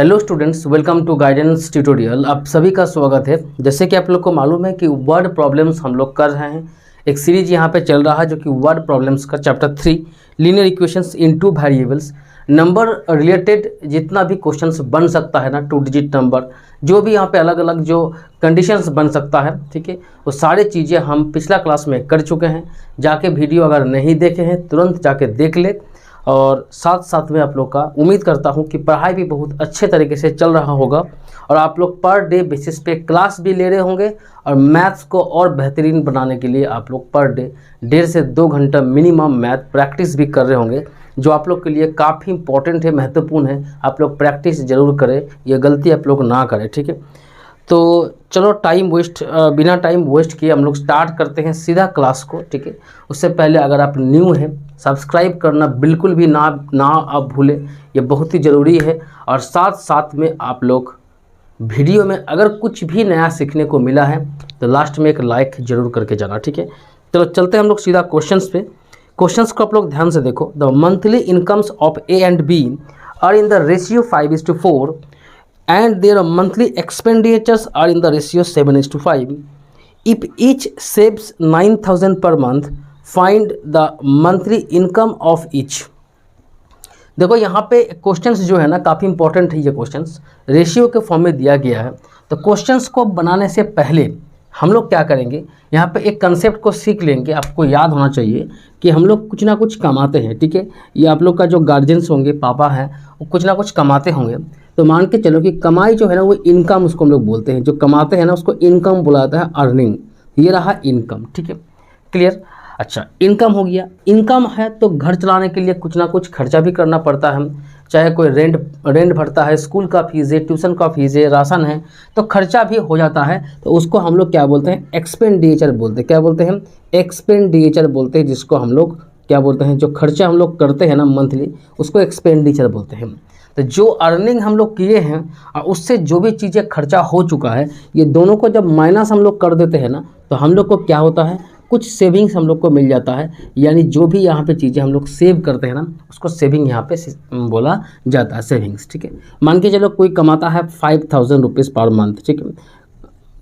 Hello students, welcome to guidance tutorial. आप सभी का स्वागत है। जैसे कि आप लोग को मालूम है कि वर्ड प्रॉब्लम्स हम लोग कर रहे हैं। एक सीरीज यहाँ पे चल रहा है जो कि वर्ड प्रॉब्लम्स का चैप्टर 3 लीनियर इक्वेशंस इन टू वेरिएबल्स। नंबर रिलेटेड जितना भी क्वेश्चंस बन सकता है ना, 2 डिजिट नंबर, जो भी यहाँ पे अलग अलग जो कंडीशंस बन सकता है, ठीक है, वो सारी चीज़ें हम पिछला क्लास में कर चुके हैं। जाके वीडियो अगर नहीं देखे हैं तुरंत जाके देख ले। और साथ साथ में आप लोग का उम्मीद करता हूं कि पढ़ाई भी बहुत अच्छे तरीके से चल रहा होगा और आप लोग पर डे बेसिस पे क्लास भी ले रहे होंगे और मैथ्स को और बेहतरीन बनाने के लिए आप लोग पर डे 1.5 से 2 घंटा मिनिमम मैथ प्रैक्टिस भी कर रहे होंगे, जो आप लोग के लिए काफ़ी इंपॉर्टेंट है, महत्वपूर्ण है। आप लोग प्रैक्टिस ज़रूर करें, ये गलती आप लोग ना करें, ठीक है। तो चलो बिना टाइम वेस्ट किए हम लोग स्टार्ट करते हैं सीधा क्लास को, ठीक है। उससे पहले अगर आप न्यू हैं, सब्सक्राइब करना बिल्कुल भी ना आप भूलें, ये बहुत ही ज़रूरी है। और साथ साथ में आप लोग वीडियो में अगर कुछ भी नया सीखने को मिला है तो लास्ट में एक लाइक ज़रूर करके जाना, ठीक है। चलो चलते हैं हम लोग सीधा क्वेश्चंस पे। क्वेश्चंस को आप लोग ध्यान से देखो। The monthly incomes of A and B are in the ratio 5:4 and their monthly expenditures are in the ratio 7:5. If each saves 9,000 per month, find the monthly income of each. देखो यहाँ पे questions जो है ना काफ़ी important है। ये questions ratio के फॉर्म में दिया गया है। तो क्वेश्चंस को बनाने से पहले हम लोग क्या करेंगे, यहाँ पे एक कंसेप्ट को सीख लेंगे। आपको याद होना चाहिए कि हम लोग कुछ ना कुछ कमाते हैं, ठीक है। ये आप लोग का जो गार्जियंस होंगे, पापा हैं, वो कुछ ना कुछ कमाते होंगे। तो मान के चलो कि कमाई जो है ना वो इनकम, उसको हम लोग बोलते हैं। जो कमाते हैं ना उसको इनकम बोला जाता है, अर्निंग। ये रहा इनकम, ठीक है, क्लियर। अच्छा, इनकम हो गया। इनकम है तो घर चलाने के लिए कुछ ना कुछ खर्चा भी करना पड़ता है। चाहे कोई रेंट भरता है, स्कूल का फीस है, ट्यूशन का फीस है, राशन है, तो खर्चा भी हो जाता है। तो उसको हम लोग क्या बोलते हैं, एक्सपेंडिचर बोलते हैं। क्या बोलते हैं, एक्सपेंडिचर बोलते हैं। जिसको हम लोग क्या बोलते हैं, जो खर्चा हम लोग करते हैं ना मंथली, उसको एक्सपेंडिचर बोलते हैं। तो जो अर्निंग हम लोग किए हैं और उससे जो भी चीज़ें खर्चा हो चुका है, ये दोनों को जब माइनस हम लोग कर देते हैं ना, तो हम लोग को क्या होता है, कुछ सेविंग्स हम लोग को मिल जाता है। यानी जो भी यहाँ पे चीज़ें हम लोग सेव करते हैं ना, उसको सेविंग यहाँ पे बोला जाता है, सेविंग्स, ठीक है। मान के चलो कोई कमाता है 5,000 रुपीज़ पर मंथ, ठीक है।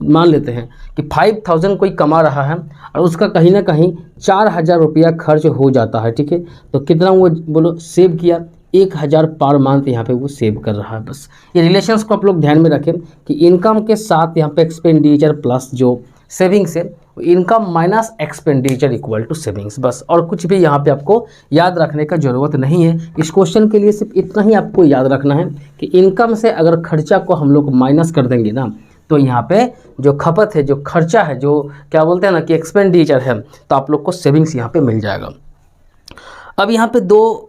मान लेते हैं कि 5,000 कोई कमा रहा है और उसका कहीं ना कहीं 4,000 रुपया खर्च हो जाता है, ठीक है। तो कितना वो बोलो सेव किया, 1,000 पर मंथ यहाँ पे वो सेव कर रहा है। बस ये रिलेशंस को आप लोग ध्यान में रखें कि इनकम के साथ यहाँ पे एक्सपेंडिचर प्लस जो सेविंग्स है, income minus expenditure equal to savings. बस और कुछ भी यहाँ पे आपको याद रखने का ज़रूरत नहीं है। इस क्वेश्चन के लिए सिर्फ इतना ही आपको याद रखना है कि इनकम से अगर खर्चा को हम लोग माइनस कर देंगे ना, तो यहाँ पे जो खपत है, जो खर्चा है, जो क्या बोलते हैं ना कि एक्सपेंडिचर है, तो आप लोग को सेविंग्स यहाँ पे मिल जाएगा। अब यहाँ पे दो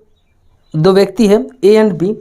व्यक्ति है, ए एंड बी,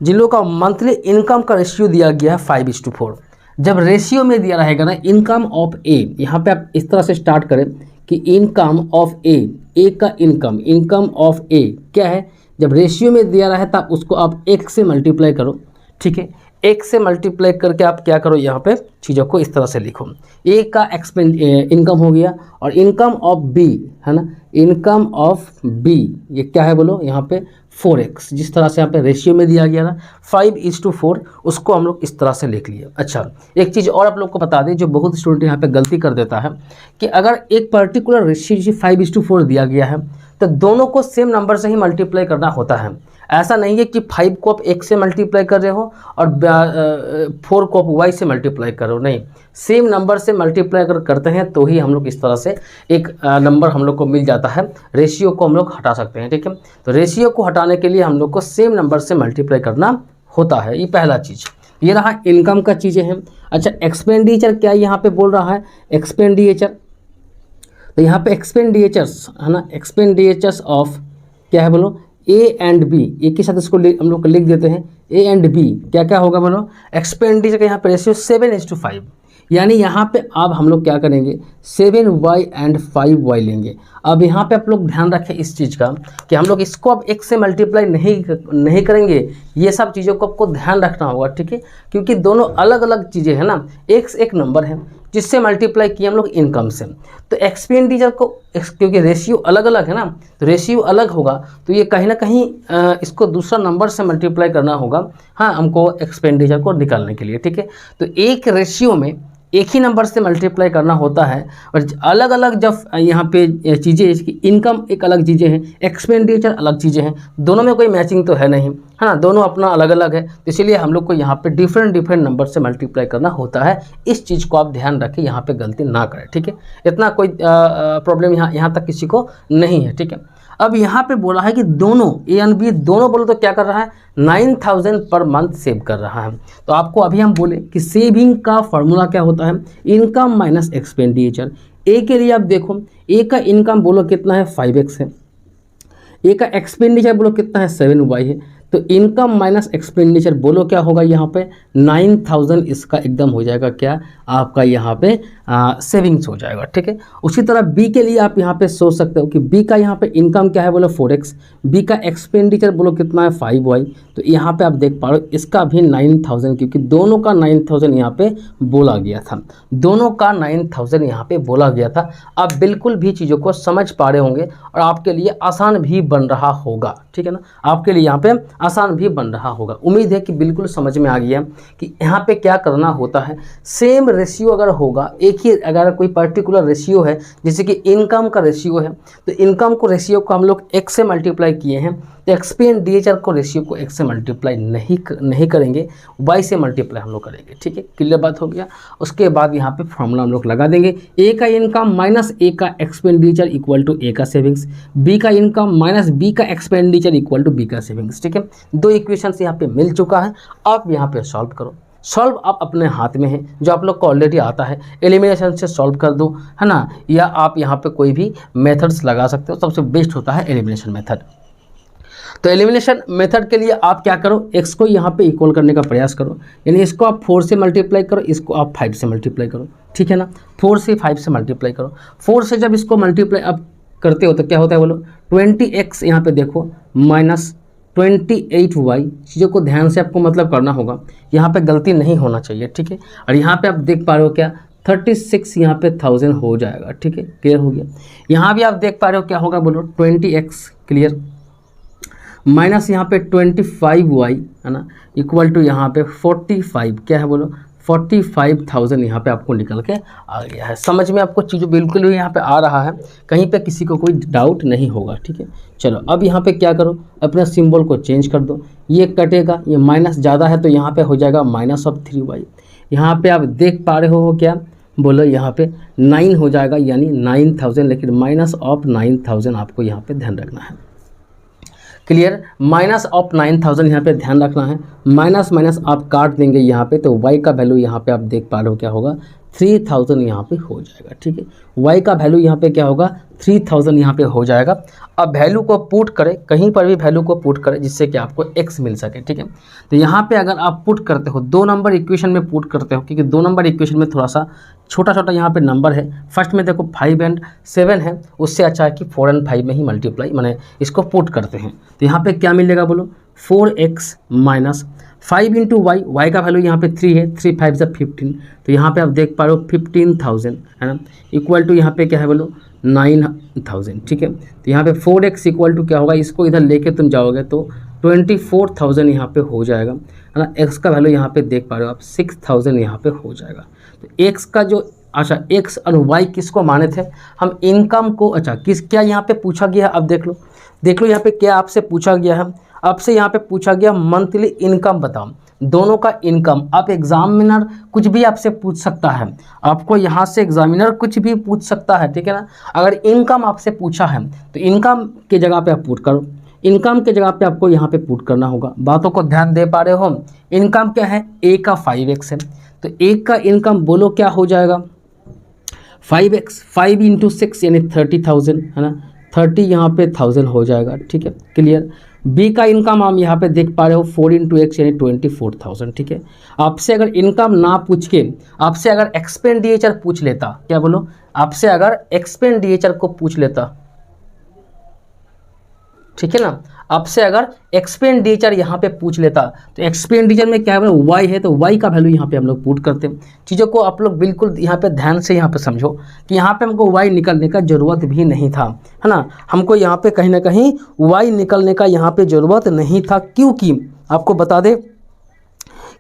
जिन लोगों का मंथली इनकम का रेशियो दिया गया है 5:4। जब रेशियो में दिया रहेगा ना इनकम ऑफ ए, यहाँ पे आप इस तरह से स्टार्ट करें कि इनकम ऑफ ए का इनकम ऑफ ए क्या है, जब रेशियो में दिया रहा है तब उसको आप 1 से मल्टीप्लाई करो, ठीक है। 1 से मल्टीप्लाई करके आप क्या करो, यहाँ पे चीज़ों को इस तरह से लिखो। ए का इनकम हो गया और इनकम ऑफ बी है ना, इनकम ऑफ बी ये क्या है बोलो, यहाँ पे 4x। जिस तरह से यहाँ पे रेशियो में दिया गया ना 5:4, उसको हम लोग इस तरह से लिख लिए। अच्छा, एक चीज़ और आप लोग को बता दें, जो बहुत स्टूडेंट यहाँ पे गलती कर देता है कि अगर एक पर्टिकुलर रेशियो 5:4 दिया गया है तो दोनों को सेम नंबर से ही मल्टीप्लाई करना होता है। ऐसा नहीं है कि 5 को आप 1 से मल्टीप्लाई कर रहे हो और 4 को आप y से मल्टीप्लाई कर रहे हो, नहीं, सेम नंबर से मल्टीप्लाई अगर करते हैं तो ही हम लोग इस तरह से एक नंबर हम लोग को मिल जाता है। रेशियो को हम लोग हटा सकते हैं, ठीक है। तो रेशियो को हटाने के लिए हम लोग को सेम नंबर से मल्टीप्लाई करना होता है। ये पहला चीज़, ये रहा इनकम का चीज़ें हैं। अच्छा, एक्सपेंडिचर क्या यहाँ पे बोल रहा है, एक्सपेंडिचर, तो यहाँ पे एक्सपेंडिचर्स है ना, एक्सपेंडिचर्स ऑफ क्या है बोलो, ए एंड बी। एक के साथ इसको हम लोग लिख देते हैं, ए एंड बी क्या क्या होगा बोलो, एक्सपेंडिचर का यहाँ पे रेशियो 7:5। यानी यहाँ पे अब हम लोग क्या करेंगे, 7y एंड 5y लेंगे। अब यहाँ पे आप लोग ध्यान रखें इस चीज़ का कि हम लोग इसको अब 1 से मल्टीप्लाई नहीं करेंगे। ये सब चीज़ों को आपको ध्यान रखना होगा, ठीक है, क्योंकि दोनों अलग अलग चीज़ें हैं ना। x एक नंबर है, जिससे मल्टीप्लाई किया हम लोग इनकम से। तो एक्सपेंडिचर को क्योंकि रेशियो अलग अलग है ना, तो रेशियो अलग होगा तो ये कहीं ना कहीं इसको दूसरा नंबर से मल्टीप्लाई करना होगा, हाँ, हमको एक्सपेंडिचर को निकालने के लिए, ठीक है। तो एक रेशियो में एक ही नंबर से मल्टीप्लाई करना होता है, और अलग अलग जब यहाँ पे चीज़ें, इसकी इनकम एक अलग चीज़ें हैं, एक्सपेंडिचर अलग चीज़ें हैं, दोनों में कोई मैचिंग तो है नहीं, है ना, दोनों अपना अलग अलग है। तो इसीलिए हम लोग को यहाँ पे डिफरेंट नंबर से मल्टीप्लाई करना होता है। इस चीज़ को आप ध्यान रखें, यहाँ पे गलती ना करें, ठीक है। इतना कोई प्रॉब्लम यहाँ तक किसी को नहीं है, ठीक है। अब यहाँ पे बोला है कि दोनों ए एंड बी दोनों बोलो तो क्या कर रहा है, 9000 पर मंथ सेव कर रहा है। तो आपको अभी हम बोले कि सेविंग का फॉर्मूला क्या होता है, इनकम माइनस एक्सपेंडिचर। ए के लिए आप देखो, ए का इनकम बोलो कितना है 5x है, ए का एक्सपेंडिचर बोलो कितना है 7y है। तो इनकम माइनस एक्सपेंडिचर बोलो क्या होगा यहाँ पे 9000, इसका एकदम हो जाएगा क्या आपका यहाँ पे सेविंग्स हो जाएगा, ठीक है। उसी तरह बी के लिए आप यहाँ पे सोच सकते हो कि बी का यहाँ पे इनकम क्या है बोलो 4x, बी का एक्सपेंडिचर बोलो कितना है 5y। तो यहाँ पे आप देख पा रहे हो इसका भी 9000, क्योंकि दोनों का 9000 यहाँ पे बोला गया था, दोनों का 9000 यहाँ पे बोला गया था। आप बिल्कुल भी चीज़ों को समझ पा रहे होंगे और आपके लिए आसान भी बन रहा होगा, ठीक है ना, आपके लिए यहाँ पे आसान भी बन रहा होगा। उम्मीद है कि बिल्कुल समझ में आ गया कि यहाँ पे क्या करना होता है। सेम रेशियो अगर होगा, एक ही अगर कोई पर्टिकुलर रेशियो है, जैसे कि इनकम का रेशियो है, तो इनकम को रेशियो को हम लोग x से मल्टीप्लाई किए हैं, तो एक्सपेंडिचर को रेशियो को x से मल्टीप्लाई नहीं करेंगे, y से मल्टीप्लाई हम लोग करेंगे, ठीक है। क्लियर बात हो गया। उसके बाद यहाँ पे फॉर्मूला हम लोग लगा देंगे, a का इनकम माइनस a का एक्सपेंडिचर इक्वल टू a का सेविंग्स, b का इनकम माइनस b का एक्सपेंडिचर इक्वल टू b का सेविंग्स, ठीक है। दो इक्वेशन यहाँ पे मिल चुका है, आप यहाँ पे सॉल्व करो। सॉल्व आप अपने हाथ में है, जो आप लोग को ऑलरेडी आता है, एलिमिनेशन से सॉल्व कर दो, है ना, या आप यहाँ पे कोई भी मेथड्स लगा सकते हो, सबसे बेस्ट होता है एलिमिनेशन मेथड। तो एलिमिनेशन मेथड के लिए आप क्या करो, x को यहाँ पे इक्वल करने का प्रयास करो, यानी इसको आप 4 से मल्टीप्लाई करो, इसको आप 5 से मल्टीप्लाई करो, ठीक है ना। 4 से 5 से मल्टीप्लाई करो, 4 से जब इसको मल्टीप्लाई आप करते हो तो क्या होता है बोलो 20x, यहाँ पे देखो माइनस 28y। चीज़ों को ध्यान से आपको मतलब करना होगा, यहाँ पे गलती नहीं होना चाहिए, ठीक है। और यहाँ पे आप देख पा रहे हो क्या 36 यहाँ पे 1000 हो जाएगा, ठीक है, क्लियर हो गया। यहाँ भी आप देख पा रहे हो क्या होगा बोलो 20x, क्लियर, माइनस यहाँ पे 25y, है ना, इक्वल टू यहाँ पे 45, क्या है बोलो 45,000 यहाँ पे आपको निकल के आ गया है। समझ में आपको चीज़ों बिल्कुल भी यहाँ पे आ रहा है, कहीं पे किसी को कोई डाउट नहीं होगा, ठीक है। चलो अब यहाँ पे क्या करो, अपना सिंबल को चेंज कर दो, ये कटेगा, ये माइनस ज़्यादा है तो यहाँ पे हो जाएगा माइनस ऑफ 3y। यहाँ पे आप देख पा रहे हो क्या बोलो, यहाँ पे 9 हो जाएगा, यानी 9000, लेकिन माइनस ऑफ 9000 आपको यहाँ पे ध्यान रखना है, क्लियर। माइनस ऑफ 9000 यहाँ पे ध्यान रखना है, माइनस माइनस आप काट देंगे यहाँ पे, तो y का वैल्यू यहाँ पे आप देख पा रहे हो क्या होगा 3000 यहाँ पे हो जाएगा, ठीक है। y का वैल्यू यहाँ पे क्या होगा 3000 यहाँ पे हो जाएगा। अब वैल्यू को पुट करें, कहीं पर भी वैल्यू को पुट करें जिससे कि आपको x मिल सके, ठीक है। तो यहाँ पे अगर आप पुट करते हो, 2 नंबर इक्वेशन में पुट करते हो, क्योंकि 2 नंबर इक्वेशन में थोड़ा सा छोटा छोटा यहाँ पे नंबर है। फर्स्ट में देखो 5 और 7 है, उससे अच्छा है कि 4 और 5 में ही मल्टीप्लाई मैंने इसको पुट करते हैं। तो यहाँ पे क्या मिलेगा बोलो 4x minus 5 into Y, Y का वैल्यू यहाँ पे 3 है, 3 5 से 15, तो यहाँ पे आप देख पा रहे हो 15,000, है ना, इक्वल टू यहाँ पे क्या है बोलो 9,000, ठीक है। तो यहाँ पे 4x इक्वल टू क्या होगा, इसको इधर लेके तुम जाओगे तो 24,000 यहाँ पे हो जाएगा, है ना। x का वैल्यू यहाँ पे देख पा रहे हो आप 6,000 यहाँ पे हो जाएगा। तो x का जो अच्छा x और y किसको माने थे हम, इनकम को, अच्छा किस क्या यहाँ पे पूछा गया है, अब देख लो यहाँ पे क्या आपसे पूछा गया है। आपसे यहाँ पे पूछा गया मंथली इनकम बताओ, दोनों का इनकम। आप एग्जामिनर कुछ भी आपसे पूछ सकता है, आपको यहाँ से एग्जामिनर कुछ भी पूछ सकता है, ठीक है ना। अगर इनकम आपसे पूछा है तो इनकम के जगह पे आप पुट करो, इनकम के जगह पे आपको यहाँ पे पुट करना होगा। बातों को ध्यान दे पा रहे हो। इनकम क्या है, ए का 5x है, तो ए का इनकम बोलो क्या हो जाएगा 5x, 5 इंटू 6 यानी 30,000, है ना, 30 यहाँ पे 1000 हो जाएगा, ठीक है, क्लियर। बी का इनकम हम यहाँ पे देख पा रहे हो 4 इंटू एक्स यानी 24,000, ठीक है। आपसे अगर इनकम ना पूछ के आपसे अगर एक्सपेंडिचर पूछ लेता, क्या बोलो, आपसे अगर एक्सपेंडिचर को पूछ लेता, ठीक है ना, आपसे अगर एक्सपेंडिचर यहाँ पे पूछ लेता तो एक्सपेंडिचर में क्या है, वाई है तो वाई का वैल्यू यहाँ पे हम लोग पुट करते हैं। चीज़ों को आप लोग बिल्कुल यहाँ पे ध्यान से यहाँ पे समझो कि यहाँ पे हमको वाई निकलने का ज़रूरत भी नहीं था, है ना। हमको यहाँ पे कहीं ना कहीं वाई निकलने का यहाँ पे ज़रूरत नहीं था, क्योंकि आपको बता दें,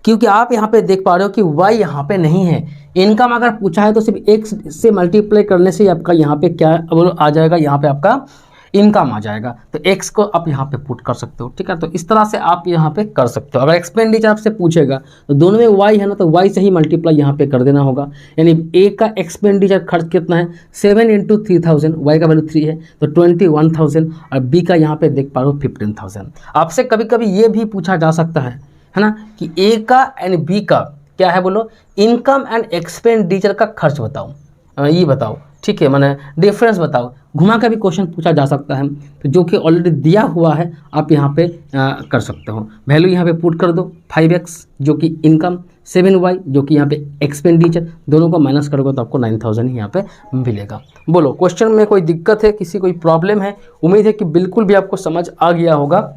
क्योंकि आप यहाँ पे देख पा रहे हो कि y यहाँ पे नहीं है। इनकम अगर पूछा है तो सिर्फ x से मल्टीप्लाई करने से आपका यहाँ पे क्या आ जाएगा, यहाँ पे आपका इनकम आ जाएगा। तो x को आप यहाँ पे पुट कर सकते हो, ठीक है। तो इस तरह से आप यहाँ पे कर सकते हो। अगर एक्सपेंडिचर आपसे पूछेगा तो दोनों में y है ना, तो y से ही मल्टीप्लाई यहाँ पे कर देना होगा। यानी a का एक्सपेंडिचर खर्च कितना है, 7 × 3000, y का वैल्यू 3 है तो 21,000, और b का यहाँ पे देख पा रहे हो 15,000। आपसे कभी कभी ये भी पूछा जा सकता है ना, कि ए का एंड बी का क्या है, बोलो इनकम एंड एक्सपेंडिचर का खर्च बताओ, ये बताओ, ठीक है, माने डिफरेंस बताओ। घुमा का भी क्वेश्चन पूछा जा सकता है, तो जो कि ऑलरेडी दिया हुआ है आप यहाँ पे कर सकते हो। वैल्यू यहाँ पे पुट कर दो, 5x जो कि इनकम, 7y जो कि यहाँ पे एक्सपेंडिचर, दोनों को माइनस करोगे तो आपको 9,000 ही यहाँ पे मिलेगा। बोलो क्वेश्चन में कोई दिक्कत है, किसी कोई प्रॉब्लम है? उम्मीद है कि बिल्कुल भी आपको समझ आ गया होगा,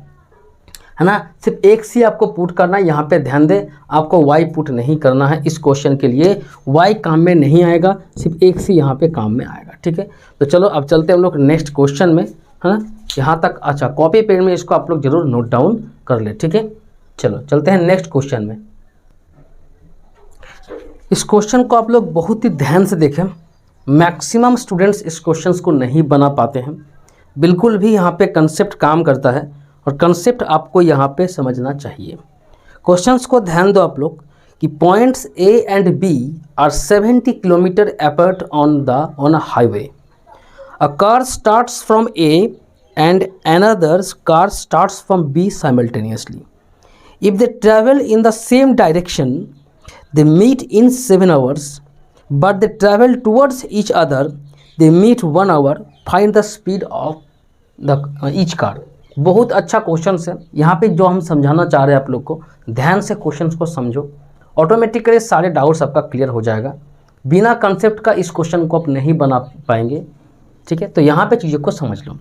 है ना। सिर्फ एक सी आपको पुट करना है, यहाँ पे ध्यान दें, आपको y पुट नहीं करना है। इस क्वेश्चन के लिए y काम में नहीं आएगा, सिर्फ एक सी यहाँ पे काम में आएगा, ठीक है। तो चलो अब चलते हैं हम लोग नेक्स्ट क्वेश्चन में, है ना। यहाँ तक अच्छा कॉपी पेन में इसको आप लोग जरूर नोट डाउन कर ले, ठीक है। चलो चलते हैं नेक्स्ट क्वेश्चन में। इस क्वेश्चन को आप लोग बहुत ही ध्यान से देखें। मैक्सिमम स्टूडेंट्स इस क्वेश्चन को नहीं बना पाते हैं, बिल्कुल भी यहाँ पे कंसेप्ट काम करता है और कंसेप्ट आपको यहाँ पे समझना चाहिए। क्वेश्चंस को ध्यान दो आप लोग कि points A and B are 70 kilometre apart on a highway. A car starts from A and another car starts from B simultaneously. If they travel in the same direction they meet in 7 hours, but they travel towards each other they meet 1 hour, find the speed of the each car. बहुत अच्छा question है। यहाँ पे जो हम समझाना चाह रहे हैं आप लोग को, ध्यान से क्वेश्चन को समझो, ऑटोमेटिकली सारे डाउट्स आपका क्लियर हो जाएगा। बिना कंसेप्ट का इस क्वेश्चन को आप नहीं बना पाएंगे, ठीक है। तो यहाँ पे चीज़ों को समझ लो।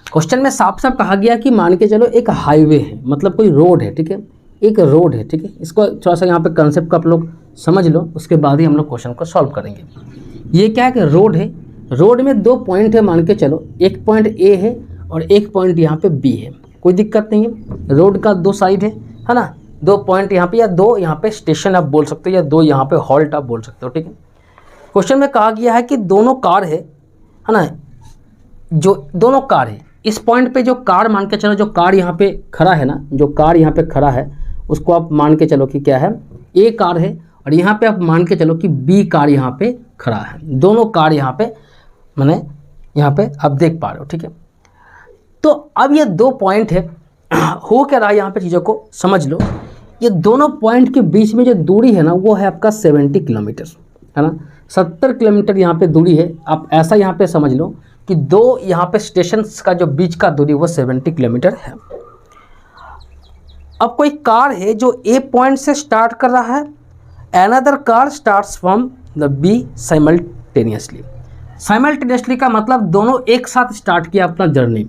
क्वेश्चन में साफ साफ कहा गया कि मान के चलो एक हाईवे है, मतलब कोई रोड है, ठीक है, एक रोड है, ठीक है। इसको थोड़ा सा यहाँ पे कंसेप्ट को आप लोग समझ लो, उसके बाद ही हम लोग क्वेश्चन को सॉल्व करेंगे। ये क्या है कि रोड है, रोड में 2 पॉइंट है, मान के चलो एक पॉइंट ए है और एक पॉइंट यहाँ पे बी है, कोई दिक्कत नहीं है। रोड का 2 साइड है ना, 2 पॉइंट यहाँ पे, या 2 यहाँ पे स्टेशन आप बोल सकते हो, या 2 यहाँ पे हॉल्ट आप बोल सकते हो, ठीक है। क्वेश्चन में कहा गया है कि दोनों कार है ना, जो दोनों कार है, इस पॉइंट पे जो कार मान के चलो, जो कार यहाँ पे खड़ा है ना, जो कार यहाँ पे खड़ा है उसको आप मान के चलो कि क्या है, ए कार है, और यहाँ पे आप मान के चलो कि बी कार यहाँ पे खड़ा है। दोनों कार यहाँ पे माने यहाँ पे आप देख पा रहे हो, ठीक है। तो अब ये 2 पॉइंट है, हो क्या रहा है यहाँ पे, चीज़ों को समझ लो। ये दोनों पॉइंट के बीच में जो दूरी है ना, वो है आपका 70 किलोमीटर, है ना। 70 किलोमीटर यहाँ पे दूरी है। आप ऐसा यहाँ पे समझ लो कि 2 यहाँ पे स्टेशन का जो बीच का दूरी वो 70 किलोमीटर है। अब कोई कार है जो ए पॉइंट से स्टार्ट कर रहा है, another car starts from the B simultaneously. Simultaneously का मतलब दोनों एक साथ स्टार्ट किया अपना जर्नी,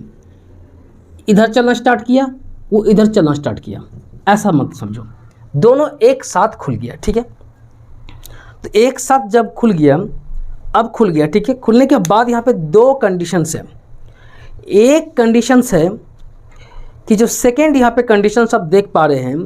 इधर चलना स्टार्ट किया, वो इधर चलना स्टार्ट किया, ऐसा मत समझो, दोनों एक साथ खुल गया, ठीक है। तो एक साथ जब खुल गया, अब खुल गया, ठीक है। खुलने के बाद यहाँ पे 2 कंडीशंस है। एक कंडीशंस है कि जो सेकेंड यहाँ पे कंडीशंस आप देख पा रहे हैं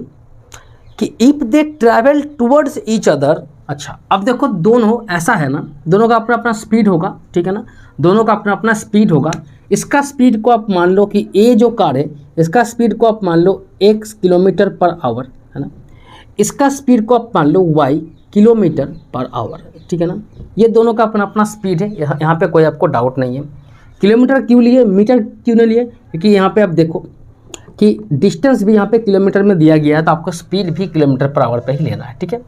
कि if they travel towards each other. अच्छा अब देखो, दोनों ऐसा है ना, दोनों का अपना अपना स्पीड होगा, ठीक है ना, दोनों का अपना अपना स्पीड होगा। इसका स्पीड को आप मान लो कि ए जो कार है, इसका स्पीड को आप मान लो x किलोमीटर पर आवर, है ना। इसका स्पीड को आप मान लो y किलोमीटर पर आवर, ठीक है ना। ये दोनों का अपना अपना स्पीड है, यहाँ पे कोई आपको डाउट नहीं है। किलोमीटर क्यों लिए, मीटर क्यों नहीं लिए, क्योंकि यहाँ पे आप देखो कि डिस्टेंस भी यहाँ पे किलोमीटर में दिया गया है, तो आपको स्पीड भी किलोमीटर पर आवर पे ही लेना है, ठीक है।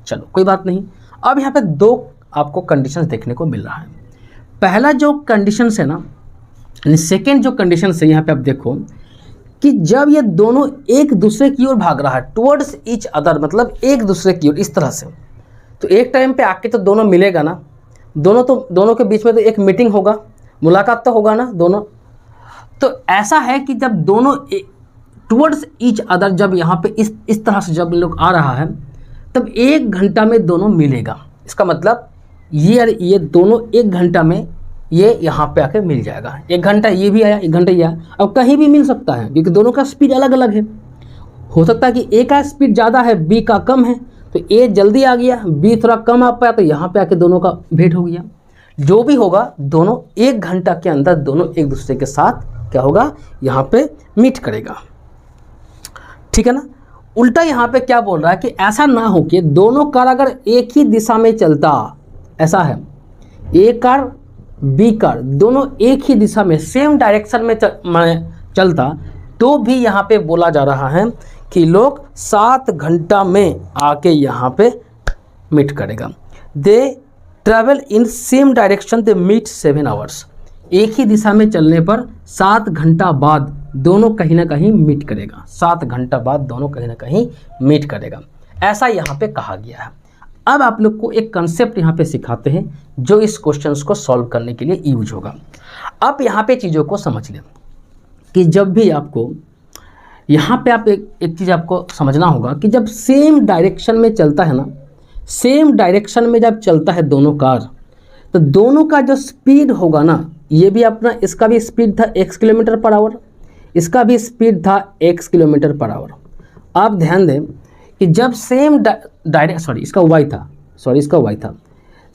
चलो कोई बात नहीं। अब यहाँ पे 2 आपको कंडीशंस देखने को मिल रहा है। पहला जो कंडीशंस है ना, सेकेंड जो कंडीशन है, यहाँ पे आप देखो कि जब ये दोनों एक दूसरे की ओर भाग रहा है, टुवर्ड्स ईच अदर, मतलब एक दूसरे की ओर इस तरह से, तो एक टाइम पे आके तो दोनों मिलेगा ना, दोनों के बीच में तो एक मीटिंग होगा, मुलाकात तो होगा ना दोनों। तो ऐसा है कि जब दोनों टुवर्ड्स ईच अदर, जब यहाँ पे इस तरह से जब लोग आ रहा है, तब 1 घंटा में दोनों मिलेगा। इसका मतलब ये और ये दोनों 1 घंटा में ये यहाँ पे आके मिल जाएगा। 1 घंटा ये भी आया, 1 घंटा ये आया। अब कहीं भी मिल सकता है क्योंकि दोनों का स्पीड अलग अलग है। हो सकता है कि ए का स्पीड ज़्यादा है, बी का कम है, तो ए जल्दी आ गया, बी थोड़ा कम आ पाया, तो यहाँ पे आके दोनों का भेंट हो गया। जो भी होगा दोनों 1 घंटा के अंदर दोनों एक दूसरे के साथ क्या होगा, यहाँ पे मीट करेगा। ठीक है ना। उल्टा यहाँ पे क्या बोल रहा है कि ऐसा ना हो कि दोनों कार अगर एक ही दिशा में चलता, ऐसा है ए कार बी कार दोनों एक ही दिशा में सेम डायरेक्शन में चलता, तो भी यहाँ पे बोला जा रहा है कि लोग 7 घंटा में आके यहाँ पे मीट करेगा। They travel in same direction, they meet 7 hours. एक ही दिशा में चलने पर 7 घंटा बाद दोनों कहीं ना कहीं मीट करेगा। 7 घंटा बाद दोनों कहीं ना कहीं मीट करेगा, ऐसा यहाँ पे कहा गया है। अब आप लोग को एक कंसेप्ट यहाँ पे सिखाते हैं जो इस क्वेश्चंस को सॉल्व करने के लिए यूज होगा। अब यहाँ पे चीज़ों को समझ लें कि जब भी आपको यहाँ पे आप एक चीज़ आपको समझना होगा कि जब सेम डायरेक्शन में चलता है ना, सेम डायरेक्शन में जब चलता है दोनों कार, तो दोनों का जो स्पीड होगा ना, ये भी अपना, इसका भी स्पीड था x किलोमीटर पर आवर, इसका भी स्पीड था x किलोमीटर पर आवर। आप ध्यान दें कि जब सेम इसका y था,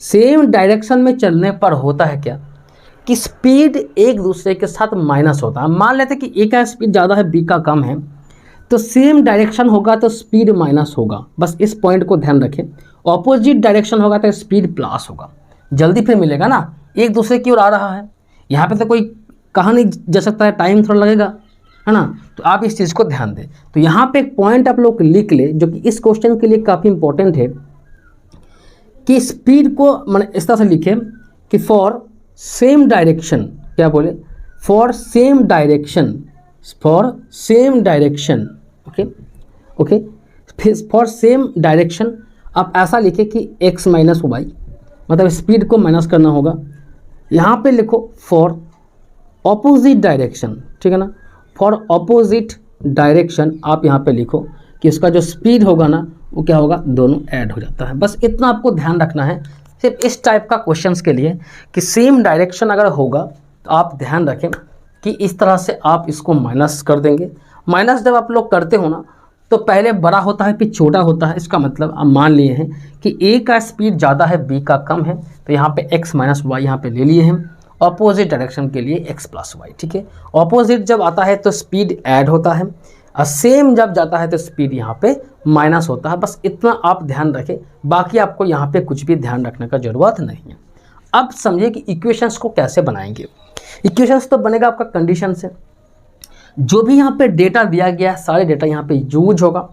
सेम डायरेक्शन में चलने पर होता है क्या कि स्पीड एक दूसरे के साथ माइनस होता है। मान लेते कि ए का स्पीड ज़्यादा है, बी का कम है, तो सेम डायरेक्शन होगा तो स्पीड माइनस होगा। बस इस पॉइंट को ध्यान रखें। ऑपोजिट डायरेक्शन होगा तो स्पीड प्लस होगा, जल्दी फिर मिलेगा ना। एक दूसरे की ओर आ रहा है, यहाँ पे तो कोई कहा नहीं जा सकता है, टाइम थोड़ा लगेगा, है ना। तो आप इस चीज़ को ध्यान दें। तो यहाँ पे एक पॉइंट आप लोग लिख ले जो कि इस क्वेश्चन के लिए काफ़ी इंपॉर्टेंट है कि स्पीड को मैंने इस तरह से लिखे कि फॉर सेम डायरेक्शन, क्या बोले, for same direction, okay, for same direction आप ऐसा लिखे कि x माइनस वाई, मतलब स्पीड को माइनस करना होगा। यहाँ पे लिखो फॉर ऑपोजिट डायरेक्शन, ठीक है ना, फॉर ऑपोजिट डायरेक्शन आप यहाँ पे लिखो कि इसका जो स्पीड होगा ना वो क्या होगा, दोनों ऐड हो जाता है। बस इतना आपको ध्यान रखना है सिर्फ इस टाइप का क्वेश्चंस के लिए कि सेम डायरेक्शन अगर होगा तो आप ध्यान रखें कि इस तरह से आप इसको माइनस कर देंगे। माइनस जब आप लोग करते हो ना तो पहले बड़ा होता है फिर छोटा होता है। इसका मतलब आप मान लिए हैं कि ए का स्पीड ज़्यादा है, बी का कम है, तो यहाँ पे x माइनस वाई यहाँ पे ले लिए हैं ऑपोजिट डायरेक्शन के लिए x प्लस वाई। ठीक है, ऑपोजिट जब आता है तो स्पीड ऐड होता है और सेम जब जाता है तो स्पीड यहाँ पे माइनस होता है। बस इतना आप ध्यान रखें, बाकी आपको यहाँ पे कुछ भी ध्यान रखने का ज़रूरत नहीं है। अब समझिए कि इक्वेशंस को कैसे बनाएंगे। इक्वेशंस तो बनेगा आपका कंडीशन से, जो भी यहाँ पे डेटा दिया गया है सारे डेटा यहाँ पे यूज होगा।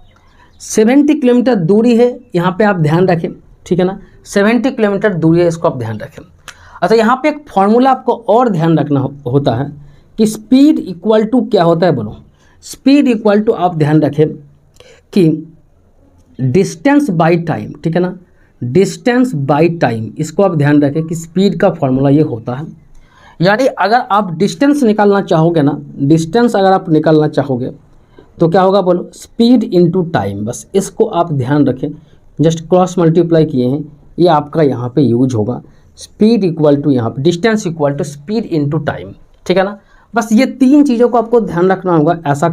70 किलोमीटर दूरी है, यहाँ पे आप ध्यान रखें, ठीक है ना, 70 किलोमीटर दूरी है, इसको आप ध्यान रखें। अच्छा, यहाँ पे एक फॉर्मूला आपको और ध्यान रखना होता है कि स्पीड इक्वल टू क्या होता है, बोलो, स्पीड इक्वल टू आप ध्यान रखें कि डिस्टेंस बाई टाइम, ठीक है ना, डिस्टेंस बाई टाइम, इसको आप ध्यान रखें कि स्पीड का फॉर्मूला ये होता है। यानी अगर आप डिस्टेंस निकालना चाहोगे ना, डिस्टेंस अगर आप निकालना चाहोगे तो क्या होगा, बोलो, स्पीड इनटू टाइम। बस इसको आप ध्यान रखें, जस्ट क्रॉस मल्टीप्लाई किए हैं, ये आपका यहाँ पे यूज होगा। स्पीड इक्वल टू यहाँ पे distance equal to speed into time, ठीक है ना। बस ये 3 चीज़ों को आपको ध्यान रखना होगा ऐसा,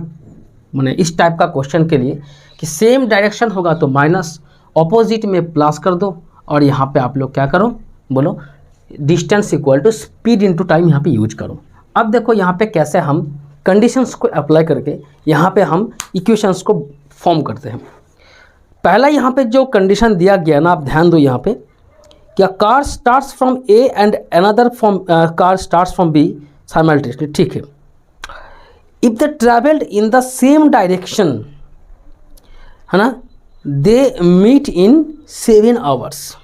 मैंने इस टाइप का क्वेश्चन के लिए कि सेम डायरेक्शन होगा तो माइनस, ऑपोजिट में प्लस कर दो, और यहाँ पे आप लोग क्या करो, बोलो, distance equal to speed into time यहाँ पे यूज करो। अब देखो यहाँ पे कैसे हम कंडीशंस को अप्लाई करके यहाँ पे हम इक्वेशंस को फॉर्म करते हैं। पहला यहाँ पे जो कंडीशन दिया गया ना, आप ध्यान दो यहाँ पे, क्या car starts from A and another from car starts from B simultaneously, ठीक है। If they travelled in the same direction, है ना, they meet in 7 hours.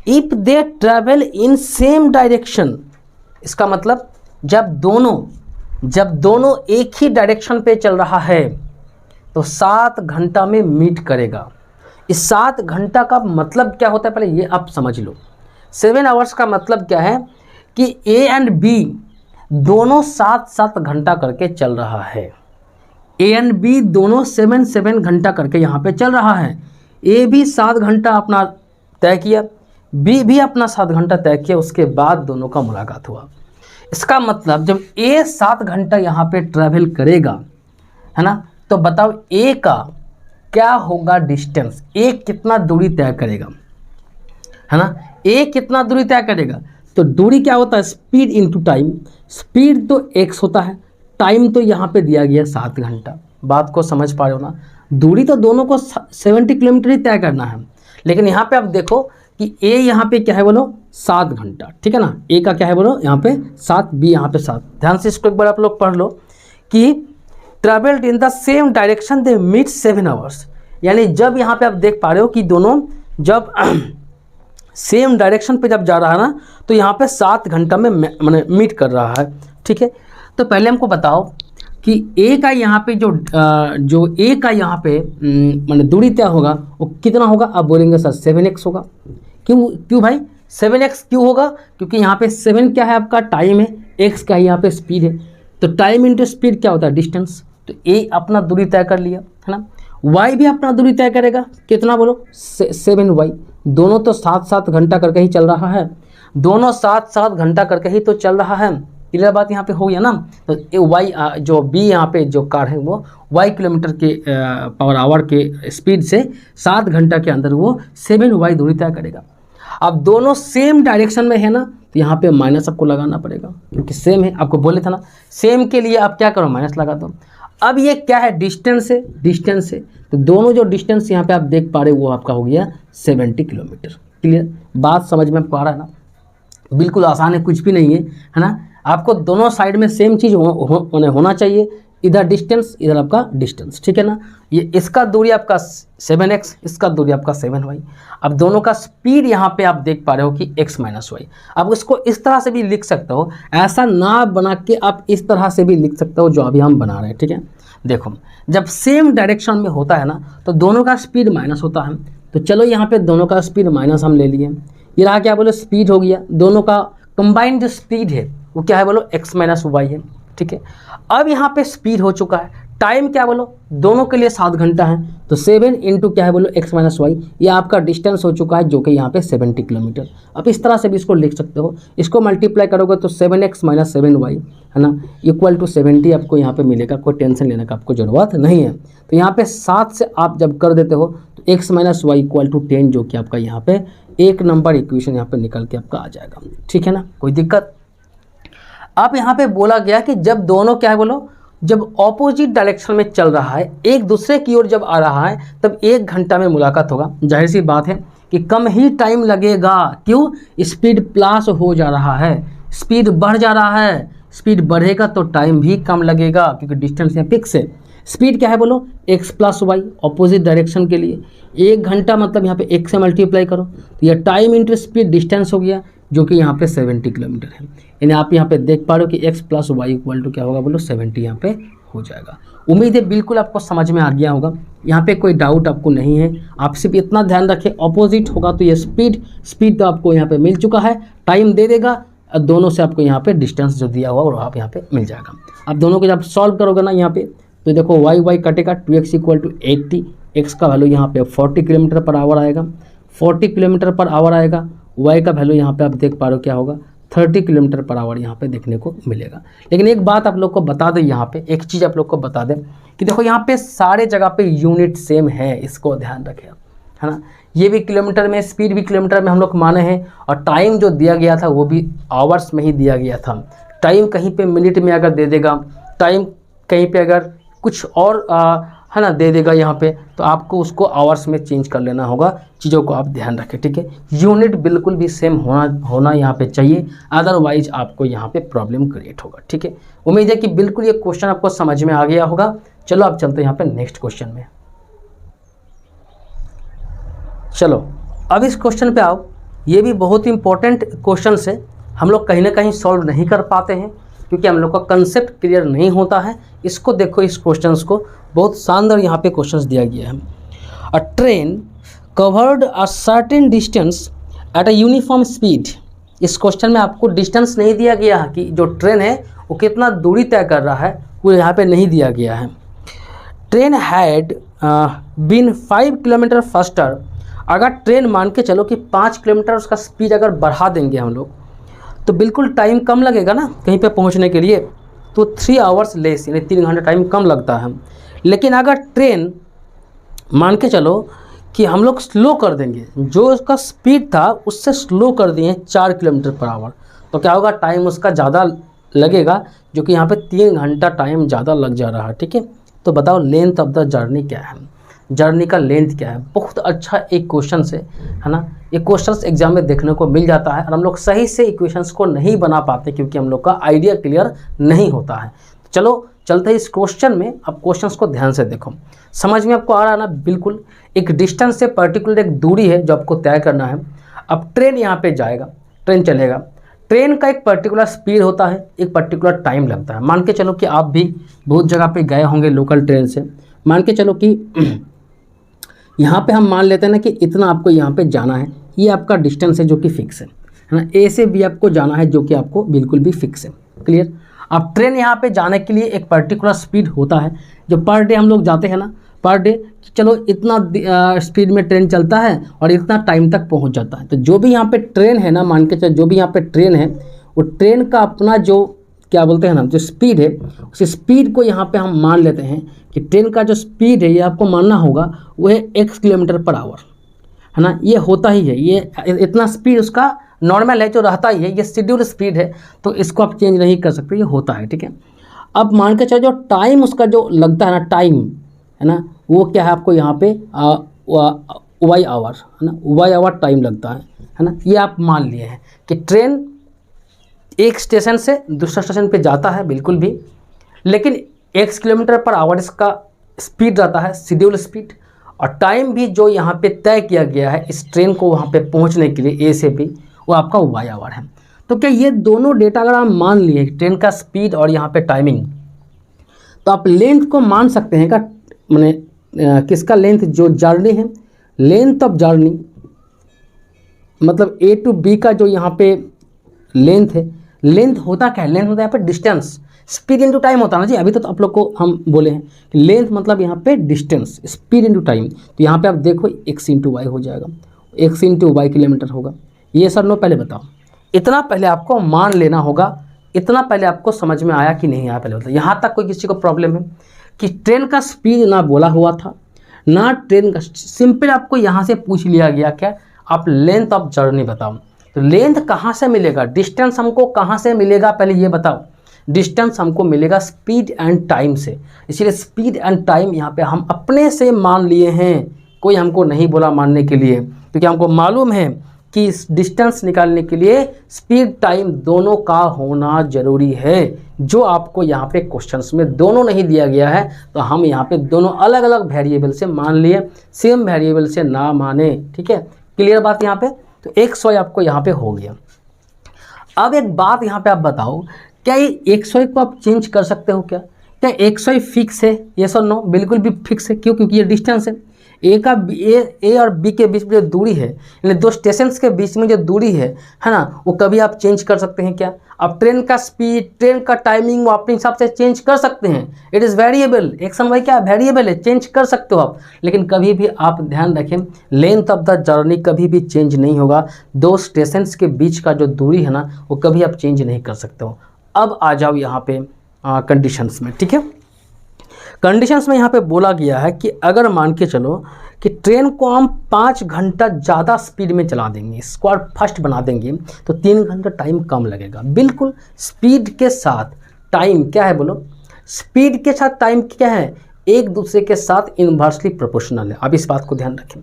If they travel in same direction, इसका मतलब जब दोनों एक ही डायरेक्शन पे चल रहा है तो 7 घंटा में मीट करेगा। इस 7 घंटा का मतलब क्या होता है, पहले ये आप समझ लो। 7 आवर्स का मतलब क्या है कि ए एंड बी दोनों 7-7 घंटा करके चल रहा है। ए एंड बी दोनों 7-7 घंटा करके यहाँ पे चल रहा है। ए भी 7 घंटा अपना तय किया, बी भी अपना 7 घंटा तय किया, उसके बाद दोनों का मुलाकात हुआ। इसका मतलब जब ए 7 घंटा यहाँ पे ट्रैवल करेगा, है ना, तो बताओ ए का क्या होगा डिस्टेंस, ए कितना दूरी तय करेगा, है ना, ए कितना दूरी तय करेगा। तो दूरी क्या होता है, स्पीड इनटू टाइम। स्पीड तो x होता है, टाइम तो यहाँ पे दिया गया 7 घंटा। बात को समझ पा रहे हो ना, दूरी तो दोनों को 70 किलोमीटर ही तय करना है, लेकिन यहाँ पे आप देखो कि a यहाँ पे क्या है बोलो 7 घंटा, ठीक है ना, a का क्या है बोलो यहाँ पे 7, b यहाँ पे 7। ध्यान से इसको एक बार आप लोग पढ़ लो कि travelled in the same direction they meet 7 hours, यानी जब यहाँ पे आप देख पा रहे हो कि दोनों जब सेम डायरेक्शन पे जब जा रहा है ना, तो यहाँ पे 7 घंटा में मैंने मीट कर रहा है, ठीक है। तो पहले हमको बताओ कि ए का यहाँ पे जो ए का यहाँ पे मैंने दूरी तय होगा वो कितना होगा। आप बोलेंगे सर 7x होगा। क्यों भाई 7x क्यों होगा, क्योंकि यहाँ पे 7 क्या है आपका टाइम है, x क्या है यहाँ पे स्पीड है। तो टाइम इंटू स्पीड क्या होता है डिस्टेंस। तो ए अपना दूरी तय कर लिया, है ना। y भी अपना दूरी तय करेगा, कितना बोलो 7y। दोनों तो 7-7 घंटा करके ही चल रहा है, दोनों 7-7 घंटा करके ही तो चल रहा है। क्लियर बात यहाँ पे हो गया ना। तो वाई जो बी यहाँ पे जो कार है वो y किलोमीटर के पर आवर के स्पीड से 7 घंटा के अंदर वो 7y दूरी तय करेगा। अब दोनों सेम डायरेक्शन में है ना, तो यहाँ पे माइनस आपको लगाना पड़ेगा, क्योंकि सेम है। आपको बोले था ना सेम के लिए आप क्या करो माइनस लगा दो। अब ये क्या है डिस्टेंस है, डिस्टेंस है। तो दोनों जो डिस्टेंस यहाँ पे आप देख पा रहे हो वो आपका हो गया 70 किलोमीटर। क्लियर बात समझ में पा रहा है ना, बिल्कुल आसान है, कुछ भी नहीं है ना। आपको दोनों साइड में सेम चीज़ होना चाहिए, इधर डिस्टेंस इधर आपका डिस्टेंस, ठीक है ना। ये इसका दूरी आपका 7x, इसका दूरी आपका 7y। अब दोनों का स्पीड यहाँ पे आप देख पा रहे हो कि x माइनस वाई। अब इसको इस तरह से भी लिख सकते हो, ऐसा ना बना के आप इस तरह से भी लिख सकते हो जो अभी हम बना रहे हैं, ठीक है। देखो जब सेम डायरेक्शन में होता है ना तो दोनों का स्पीड माइनस होता है। तो चलो यहाँ पे दोनों का स्पीड माइनस हम ले लिए, ये रहा क्या बोलो स्पीड हो गया। दोनों का कंबाइंड जो स्पीड है वो क्या है बोलो x माइनस वाई है, ठीक है। अब यहाँ पे स्पीड हो चुका है, टाइम क्या बोलो दोनों के लिए 7 घंटा है, तो 7 इंटू क्या है बोलो x माइनस वाई, ये आपका डिस्टेंस हो चुका है जो कि यहाँ पे 70 किलोमीटर। अब इस तरह से भी इसको लिख सकते हो, इसको मल्टीप्लाई करोगे तो 7x माइनस 7y है ना इक्वल टू 70 आपको यहाँ पे मिलेगा। कोई टेंशन लेने का आपको ज़रूरत नहीं है। तो यहाँ पे 7 से आप जब कर देते हो तो x minus Y equal to 10 जो कि आपका यहाँ पे 1 नंबर इक्वेशन यहाँ पे निकल के आपका आ जाएगा, ठीक है ना, कोई दिक्कत। अब यहाँ पे बोला गया कि जब दोनों क्या है बोलो जब ऑपोजिट डायरेक्शन में चल रहा है, एक दूसरे की ओर जब आ रहा है, तब 1 घंटा में मुलाकात होगा। जाहिर सी बात है कि कम ही टाइम लगेगा, क्यों स्पीड प्लस हो जा रहा है, स्पीड बढ़ जा रहा है। स्पीड बढ़ेगा तो टाइम भी कम लगेगा, क्योंकि डिस्टेंस यहाँ फिक्स है। स्पीड क्या है बोलो x plus Y opposite direction के लिए 1 घंटा मतलब यहाँ पे x से मल्टीप्लाई करो तो यह टाइम इंटू स्पीड डिस्टेंस हो गया जो कि यहाँ पे 70 किलोमीटर है। यानी आप यहाँ पे देख पा रहे हो कि x plus Y equal to क्या होगा बोलो 70 यहाँ पे हो जाएगा। उम्मीद है बिल्कुल आपको समझ में आ गया होगा, यहाँ पे कोई डाउट आपको नहीं है। आप सिर्फ इतना ध्यान रखें ऑपोजिट होगा तो ये स्पीड तो आपको यहाँ पे मिल चुका है, टाइम दे देगा, दोनों से आपको यहाँ पे डिस्टेंस जो दिया हुआ और आप यहाँ पे मिल जाएगा। आप दोनों को जब सॉल्व करोगे ना यहाँ पे तो देखो y कटेगा 2x इक्वल टू 80, x का वैल्यू यहाँ पे 40 किलोमीटर पर आवर आएगा, 40 किलोमीटर पर आवर आएगा। y का वैल्यू यहाँ पे आप देख पा रहे हो क्या होगा 30 किलोमीटर पर आवर यहाँ पे देखने को मिलेगा। लेकिन एक बात आप लोग को बता दें, यहाँ पे एक चीज़ आप लोग को बता दें कि देखो यहाँ पे सारे जगह पे यूनिट सेम है, इसको ध्यान रखें, है ना। ये भी किलोमीटर में, स्पीड भी किलोमीटर में हम लोग माने हैं, और टाइम जो दिया गया था वो भी आवर्स में ही दिया गया था। टाइम कहीं पे मिनट में अगर दे देगा, टाइम कहीं पे अगर कुछ और है ना दे देगा यहाँ पे, तो आपको उसको आवर्स में चेंज कर लेना होगा। चीज़ों को आप ध्यान रखें, ठीक है। यूनिट बिल्कुल भी सेम होना यहाँ पे चाहिए, अदरवाइज आपको यहाँ पे प्रॉब्लम क्रिएट होगा, ठीक है। उम्मीद है कि बिल्कुल ये क्वेश्चन आपको समझ में आ गया होगा। चलो अब चलते हैं यहाँ पे नेक्स्ट क्वेश्चन में। चलो अब इस क्वेश्चन पे आओ, ये भी बहुत इंपॉर्टेंट क्वेश्चन है, हम लोग कहीं ना कहीं सॉल्व नहीं कर पाते हैं क्योंकि हम लोग का कंसेप्ट क्लियर नहीं होता है। इसको देखो, इस क्वेश्चंस को बहुत शानदार यहाँ पे क्वेश्चंस दिया गया है। अ train covered a certain distance at a uniform speed. इस क्वेश्चन में आपको डिस्टेंस नहीं दिया गया कि जो ट्रेन है वो कितना दूरी तय कर रहा है वो यहाँ पे नहीं दिया गया है। Train had been 5 kilometre faster, अगर ट्रेन मान के चलो कि 5 किलोमीटर उसका स्पीड अगर बढ़ा देंगे हम लोग तो बिल्कुल टाइम कम लगेगा ना कहीं पे पहुंचने के लिए, तो 3 आवर्स लेस यानी 3 घंटा टाइम कम लगता है। लेकिन अगर ट्रेन मान के चलो कि हम लोग स्लो कर देंगे, जो उसका स्पीड था उससे स्लो कर दिए 4 किलोमीटर पर आवर, तो क्या होगा, टाइम उसका ज़्यादा लगेगा, जो कि यहाँ पे 3 घंटा टाइम ज़्यादा लग जा रहा है। ठीक है, तो बताओ लेंथ ऑफ द जर्नी क्या है, जर्नी का लेंथ क्या है। बहुत अच्छा एक क्वेश्चन है ना, ये क्वेश्चंस एग्जाम में देखने को मिल जाता है और हम लोग सही से इक्वेशंस को नहीं बना पाते क्योंकि हम लोग का आइडिया क्लियर नहीं होता है। चलो चलते हैं इस क्वेश्चन में। अब क्वेश्चंस को ध्यान से देखो, समझ में आपको आ रहा है ना। बिल्कुल एक डिस्टेंस से पर्टिकुलर एक दूरी है जो आपको तय करना है। अब ट्रेन यहाँ पे जाएगा, ट्रेन चलेगा, ट्रेन का एक पर्टिकुलर स्पीड होता है, एक पर्टिकुलर टाइम लगता है। मान के चलो कि आप भी बहुत जगह पे गए होंगे लोकल ट्रेन से, मान के चलो कि यहाँ पे हम मान लेते हैं ना कि इतना आपको यहाँ पे जाना है, ये आपका डिस्टेंस है जो कि फिक्स है ना। ए से बी आपको जाना है जो कि आपको बिल्कुल भी फिक्स है। क्लियर। अब ट्रेन यहाँ पे जाने के लिए एक पर्टिकुलर स्पीड होता है, जो पर डे हम लोग जाते हैं ना, पर डे चलो इतना स्पीड में ट्रेन चलता है और इतना टाइम तक पहुँच जाता है। तो जो भी यहाँ पे ट्रेन है ना, मान के चलो जो भी यहाँ पे ट्रेन है, वो ट्रेन का अपना जो क्या बोलते हैं ना, जो स्पीड है, उस स्पीड को यहाँ पे हम मान लेते हैं कि ट्रेन का जो स्पीड है ये आपको मानना होगा वो है x किलोमीटर पर आवर, है ना। ये होता ही है, ये इतना स्पीड उसका नॉर्मल है जो रहता ही है, ये शेड्यूल स्पीड है, तो इसको आप चेंज नहीं कर सकते, ये होता है। ठीक है, अब मान के चलो जो टाइम उसका जो लगता है ना, टाइम है ना, वो क्या है आपको यहाँ पे वाई आवर, है ना, वाई आवर टाइम लगता है ना। ये आप मान लिए हैं कि ट्रेन एक स्टेशन से दूसरा स्टेशन पे जाता है बिल्कुल भी, लेकिन x किलोमीटर पर आवर इसका स्पीड रहता है, शेड्यूल स्पीड, और टाइम भी जो यहाँ पे तय किया गया है इस ट्रेन को वहाँ पे पहुँचने के लिए ए से बी, वो आपका वाई आवर है। तो क्या ये दोनों डेटा अगर आप मान लिए ट्रेन का स्पीड और यहाँ पे टाइमिंग, तो आप लेंथ को मान सकते हैं का, मैंने किसका लेंथ, जो जर्नी है, लेंथ ऑफ जर्नी मतलब ए टू बी का जो यहाँ पे लेंथ है, लेंथ होता क्या है, लेंथ होता है यहाँ पे डिस्टेंस, स्पीड इनटू टाइम होता है ना जी। अभी तो आप लोग को हम बोले हैं कि लेंथ मतलब यहाँ पे डिस्टेंस, स्पीड इनटू टाइम, तो यहाँ पे आप देखो x इंटू वाई हो जाएगा, x इंटू वाई किलोमीटर होगा। ये सर नो, पहले बताओ, इतना पहले आपको मान लेना होगा, इतना पहले आपको समझ में आया कि नहीं आया, पहले बताओ। यहाँ तक कोई किसी को प्रॉब्लम है कि ट्रेन का स्पीड ना बोला हुआ था ना ट्रेन का, सिंपल आपको यहाँ से पूछ लिया गया क्या, आप लेंथ ऑफ जर्नी बताओ। तो लेंथ कहाँ से मिलेगा, डिस्टेंस हमको कहाँ से मिलेगा, पहले ये बताओ। डिस्टेंस हमको मिलेगा स्पीड एंड टाइम से, इसीलिए स्पीड एंड टाइम यहाँ पे हम अपने से मान लिए हैं, कोई हमको नहीं बोला मानने के लिए, क्योंकि हमको मालूम है कि डिस्टेंस निकालने के लिए स्पीड टाइम दोनों का होना जरूरी है, जो आपको यहाँ पे क्वेश्चंस में दोनों नहीं दिया गया है, तो हम यहाँ पे दोनों अलग अलग वेरिएबल से मान लिए, सेम वेरिएबल से ना माने। ठीक है, क्लियर बात यहाँ पे। तो एक्स वाई आपको यहाँ पे हो गया। अब एक बात यहाँ पे आप बताओ, क्या ये एक्स वाई को आप चेंज कर सकते हो क्या एक्स वाई फिक्स है, ये सर नो, बिल्कुल भी फिक्स है। क्यों, क्योंकि ये डिस्टेंस है, ए और बी के बीच में जो दूरी है, यानी दो स्टेशंस के बीच में जो दूरी है ना, वो कभी आप चेंज कर सकते हैं क्या। अब ट्रेन का स्पीड, ट्रेन का टाइमिंग वो अपने हिसाब से चेंज कर सकते हैं, it is variable, X and Y क्या वेरिएबल है, चेंज कर सकते हो आप। लेकिन कभी भी आप ध्यान रखें, लेंथ ऑफ द जर्नी कभी भी चेंज नहीं होगा, दो स्टेशंस के बीच का जो दूरी है ना, वो कभी आप चेंज नहीं कर सकते हो। अब आ जाओ यहाँ पे कंडीशंस में। ठीक है, कंडीशंस में यहाँ पे बोला गया है कि अगर मान के चलो कि ट्रेन को हम 5 घंटा ज़्यादा स्पीड में चला देंगे, स्क्वाड फास्ट बना देंगे, तो 3 घंटा टाइम कम लगेगा। बिल्कुल स्पीड के साथ टाइम क्या है, बोलो, स्पीड के साथ टाइम क्या है, एक दूसरे के साथ इन्वर्सली प्रोपोर्शनल है। अब इस बात को ध्यान रखें,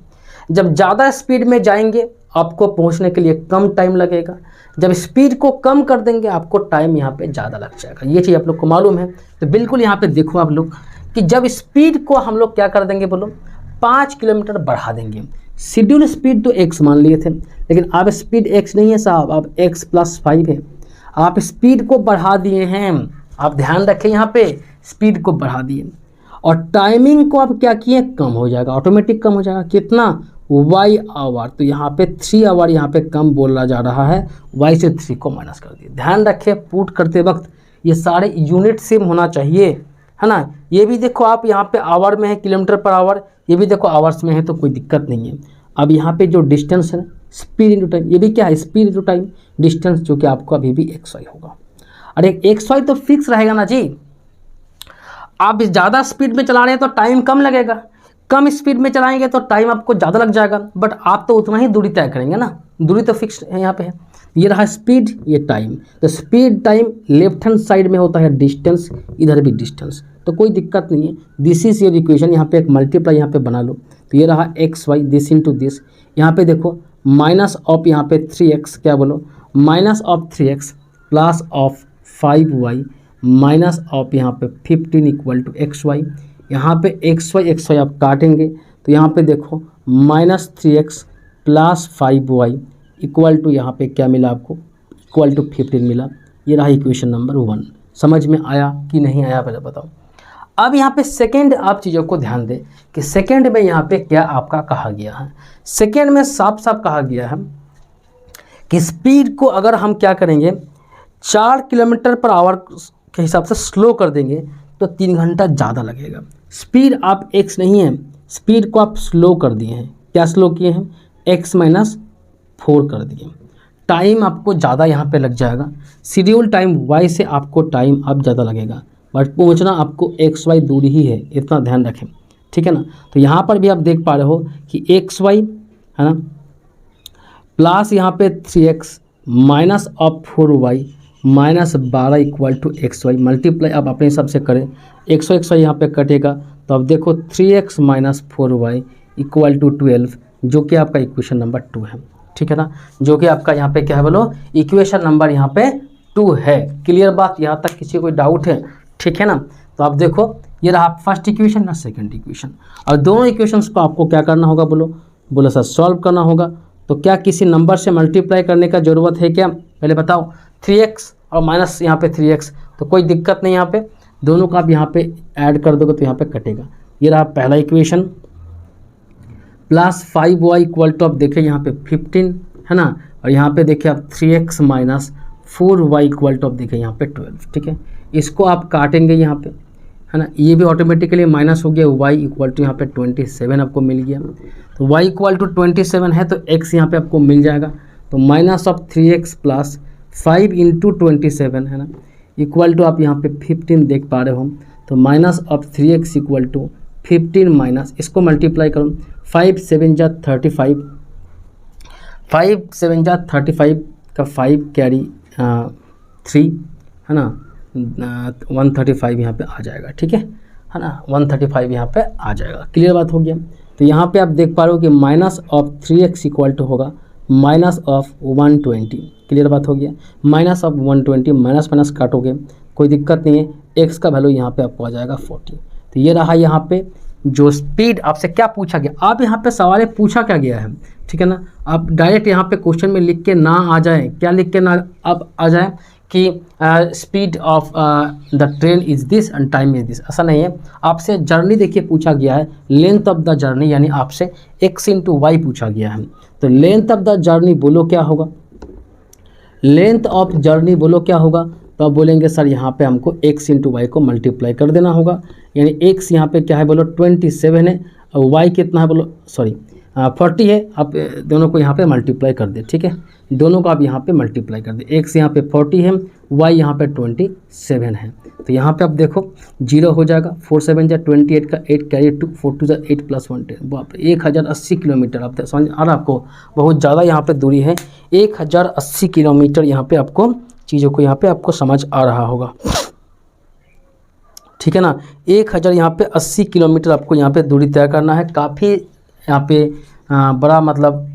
जब ज़्यादा स्पीड में जाएंगे आपको पहुंचने के लिए कम टाइम लगेगा, जब स्पीड को कम कर देंगे आपको टाइम यहाँ पे ज़्यादा लग जाएगा। ये चीज़ आप लोग को मालूम है। तो बिल्कुल यहाँ पे देखो आप लोग कि जब स्पीड को हम लोग क्या कर देंगे, बोलो 5 किलोमीटर बढ़ा देंगे। शेड्यूल स्पीड तो x मान लिए थे, लेकिन अब स्पीड x नहीं है साहब, अब x + 5 है। आप स्पीड को बढ़ा दिए हैं, आप ध्यान रखें, यहाँ पे स्पीड को बढ़ा दिए और टाइमिंग को आप क्या किए, कम हो जाएगा, ऑटोमेटिक कम हो जाएगा। कितना, y आवर, तो यहाँ पे 3 आवर यहाँ पे कम बोला जा रहा है, y से 3 को माइनस कर दिए। ध्यान रखें पुट करते वक्त ये सारे यूनिट सेम होना चाहिए, है ना। ये भी देखो आप यहाँ पे आवर में है, किलोमीटर पर आवर, ये भी देखो आवर्स में है, तो कोई दिक्कत नहीं है। अब यहाँ पे जो डिस्टेंस है स्पीड इंटू टाइम, ये भी क्या है स्पीड इंटू टाइम डिस्टेंस, जो कि आपको अभी भी XY होगा। अरे XY तो फिक्स रहेगा ना जी, आप ज़्यादा स्पीड में चला रहे हैं तो टाइम कम लगेगा, कम स्पीड में चलाएंगे तो टाइम आपको ज़्यादा लग जाएगा, बट आप तो उतना ही दूरी तय करेंगे ना, दूरी तो फिक्स है यहाँ पे है। ये रहा स्पीड, ये टाइम, तो speed time left hand side में होता है डिस्टेंस, इधर भी डिस्टेंस, तो कोई दिक्कत नहीं है। दिस इज योर इक्वेशन, यहाँ पे एक मल्टीप्लाई यहाँ पे बना लो, तो ये रहा XY दिस इंटू दिस, यहाँ पे देखो माइनस ऑफ यहाँ पे 3x, क्या बोलो minus of 3x plus of 5y minus of यहाँ पे 15 इक्वल टू XY। यहाँ पे XY आप काटेंगे तो यहाँ पे देखो minus 3x plus 5y equal to यहाँ पे क्या मिला आपको, इक्वल टू 15 मिला। ये रहा इक्वेशन नंबर 1। समझ में आया कि नहीं आया पहले बताओ। अब यहाँ पे सेकेंड आप चीज़ों को ध्यान दें कि सेकेंड में यहाँ पे क्या आपका कहा गया है। सेकेंड में साफ साफ कहा गया है कि स्पीड को अगर हम क्या करेंगे 4 किलोमीटर पर आवर के हिसाब से स्लो कर देंगे तो 3 घंटा ज़्यादा लगेगा। स्पीड आप x नहीं है, स्पीड को आप स्लो कर दिए हैं। क्या स्लो किए हैं, x-4 कर दिए। टाइम आपको ज़्यादा यहाँ पे लग जाएगा, शेड्यूल टाइम y से आपको टाइम अब ज़्यादा लगेगा, बट पहुँचना आपको XY दूरी ही है, इतना ध्यान रखें, ठीक है ना। तो यहाँ पर भी आप देख पा रहे हो कि XY है ना प्लस यहाँ पे 3x minus of 4y minus 12 equal to XY multiply आप अपने हिसाब से करें, XY यहाँ पे कटेगा तो अब देखो 3x minus 4y equal to 12, जो कि आपका इक्वेशन नंबर 2 है, ठीक है ना, जो कि आपका यहाँ पे क्या है बोलो इक्वेशन नंबर यहाँ पे 2 है। क्लियर बात, यहाँ तक किसी कोई डाउट है, ठीक है ना। तो आप देखो ये रहा फर्स्ट इक्वेशन ना सेकंड इक्वेशन, और दोनों इक्वेशंस को आपको क्या करना होगा बोलो सर सॉल्व करना होगा। तो क्या किसी नंबर से मल्टीप्लाई करने का ज़रूरत है क्या, पहले बताओ। 3x और माइनस यहाँ पे 3x, तो कोई दिक्कत नहीं, यहाँ पे दोनों का आप यहाँ पे ऐड कर दोगे तो यहाँ पे कटेगा। ये रहा पहला equation plus 5y equal to आप देखें यहाँ पे 15 है ना, और यहाँ पे देखिए आप 3x minus 4y equal to आप देखें यहाँ पे 12, ठीक है। इसको आप काटेंगे यहाँ पे है ना, ये भी ऑटोमेटिकली माइनस हो गया, y इक्वल टू यहाँ पे 27 आपको मिल गया। तो y इक्वल टू 27 है तो x यहाँ पे आपको मिल जाएगा, तो minus of 3x plus 5 into 27 है ना इक्वल टू आप यहाँ पे 15 देख पा रहे हो। तो minus of 3x equal to 15 minus इसको मल्टीप्लाई करो, 5 7 जा 35, 5 7 जा 35 का 5 कैरी 3 है ना 135 यहाँ पे आ जाएगा, ठीक है ना, 135 यहाँ पे आ जाएगा। क्लियर बात हो गया। तो यहाँ पे आप देख पा रहे हो कि minus of 3x equal to होगा माइनस ऑफ 120। क्लियर बात हो गया, माइनस ऑफ 120 माइनस माइनस काटोगे कोई दिक्कत नहीं है, x का वैल्यू यहाँ पे आपको आ जाएगा 40। तो ये रहा यहाँ पे जो स्पीड आपसे क्या पूछा गया, आप यहाँ पे सवाल पूछा क्या गया है, ठीक है ना। आप डायरेक्ट यहाँ पे क्वेश्चन में लिख के ना आ जाए, क्या लिख के ना आप आ जाए कि speed of the train is this and time is this, ऐसा नहीं है। आपसे जर्नी देखिए पूछा गया है, लेंथ ऑफ द जर्नी, यानी आपसे x इंटू वाई पूछा गया है। तो लेंथ ऑफ द जर्नी बोलो क्या होगा, लेंथ ऑफ जर्नी बोलो क्या होगा, तो आप बोलेंगे सर यहाँ पे हमको x इंटू वाई को मल्टीप्लाई कर देना होगा, यानी x यहाँ पे क्या है बोलो 27 है और y कितना है बोलो 40 है। आप दोनों को यहाँ पे मल्टीप्लाई कर दे, ठीक है, दोनों को आप यहाँ पे मल्टीप्लाई कर दे, x यहाँ पे 40 है, y यहाँ पे 27 है। तो यहाँ पे आप देखो 0 हो जाएगा, 4 7 जा 28 का 8 कैरी 2, 4 2 जा 8 प्लस 1 10, बाप रे 1080 किलोमीटर। आप समझ आ रहा आपको, बहुत ज़्यादा यहाँ पे दूरी है, 1080 किलोमीटर यहाँ पे आपको चीज़ों को यहाँ पे आपको समझ आ रहा होगा, ठीक है ना। 1000 यहाँ पे 80 किलोमीटर आपको यहाँ पे दूरी तय करना है, काफ़ी यहाँ पे बड़ा मतलब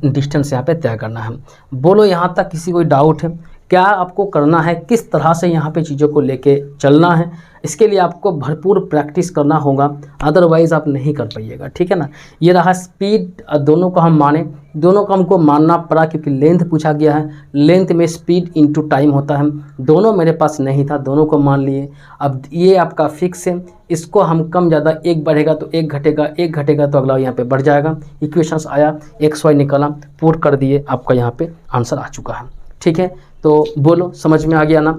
डिस्टेंस यहाँ पे तय करना है। बोलो यहाँ तक किसी कोई डाउट है, क्या आपको करना है, किस तरह से यहाँ पे चीज़ों को लेके चलना है, इसके लिए आपको भरपूर प्रैक्टिस करना होगा, अदरवाइज़ आप नहीं कर पाइएगा, ठीक है ना। ये रहा स्पीड, दोनों को हम माने, दोनों को हमको मानना पड़ा क्योंकि लेंथ पूछा गया है, लेंथ में स्पीड इनटू टाइम होता है, दोनों मेरे पास नहीं था, दोनों को मान लिए। अब ये आपका फिक्स है, इसको हम कम ज़्यादा, एक बढ़ेगा तो एक घटेगा, एक घटेगा तो अगला यहाँ पे बढ़ जाएगा। इक्वेशंस आया, XY निकाला, पुट कर दिए, आपका यहाँ पे आंसर आ चुका है, ठीक है। तो बोलो समझ में आ गया ना।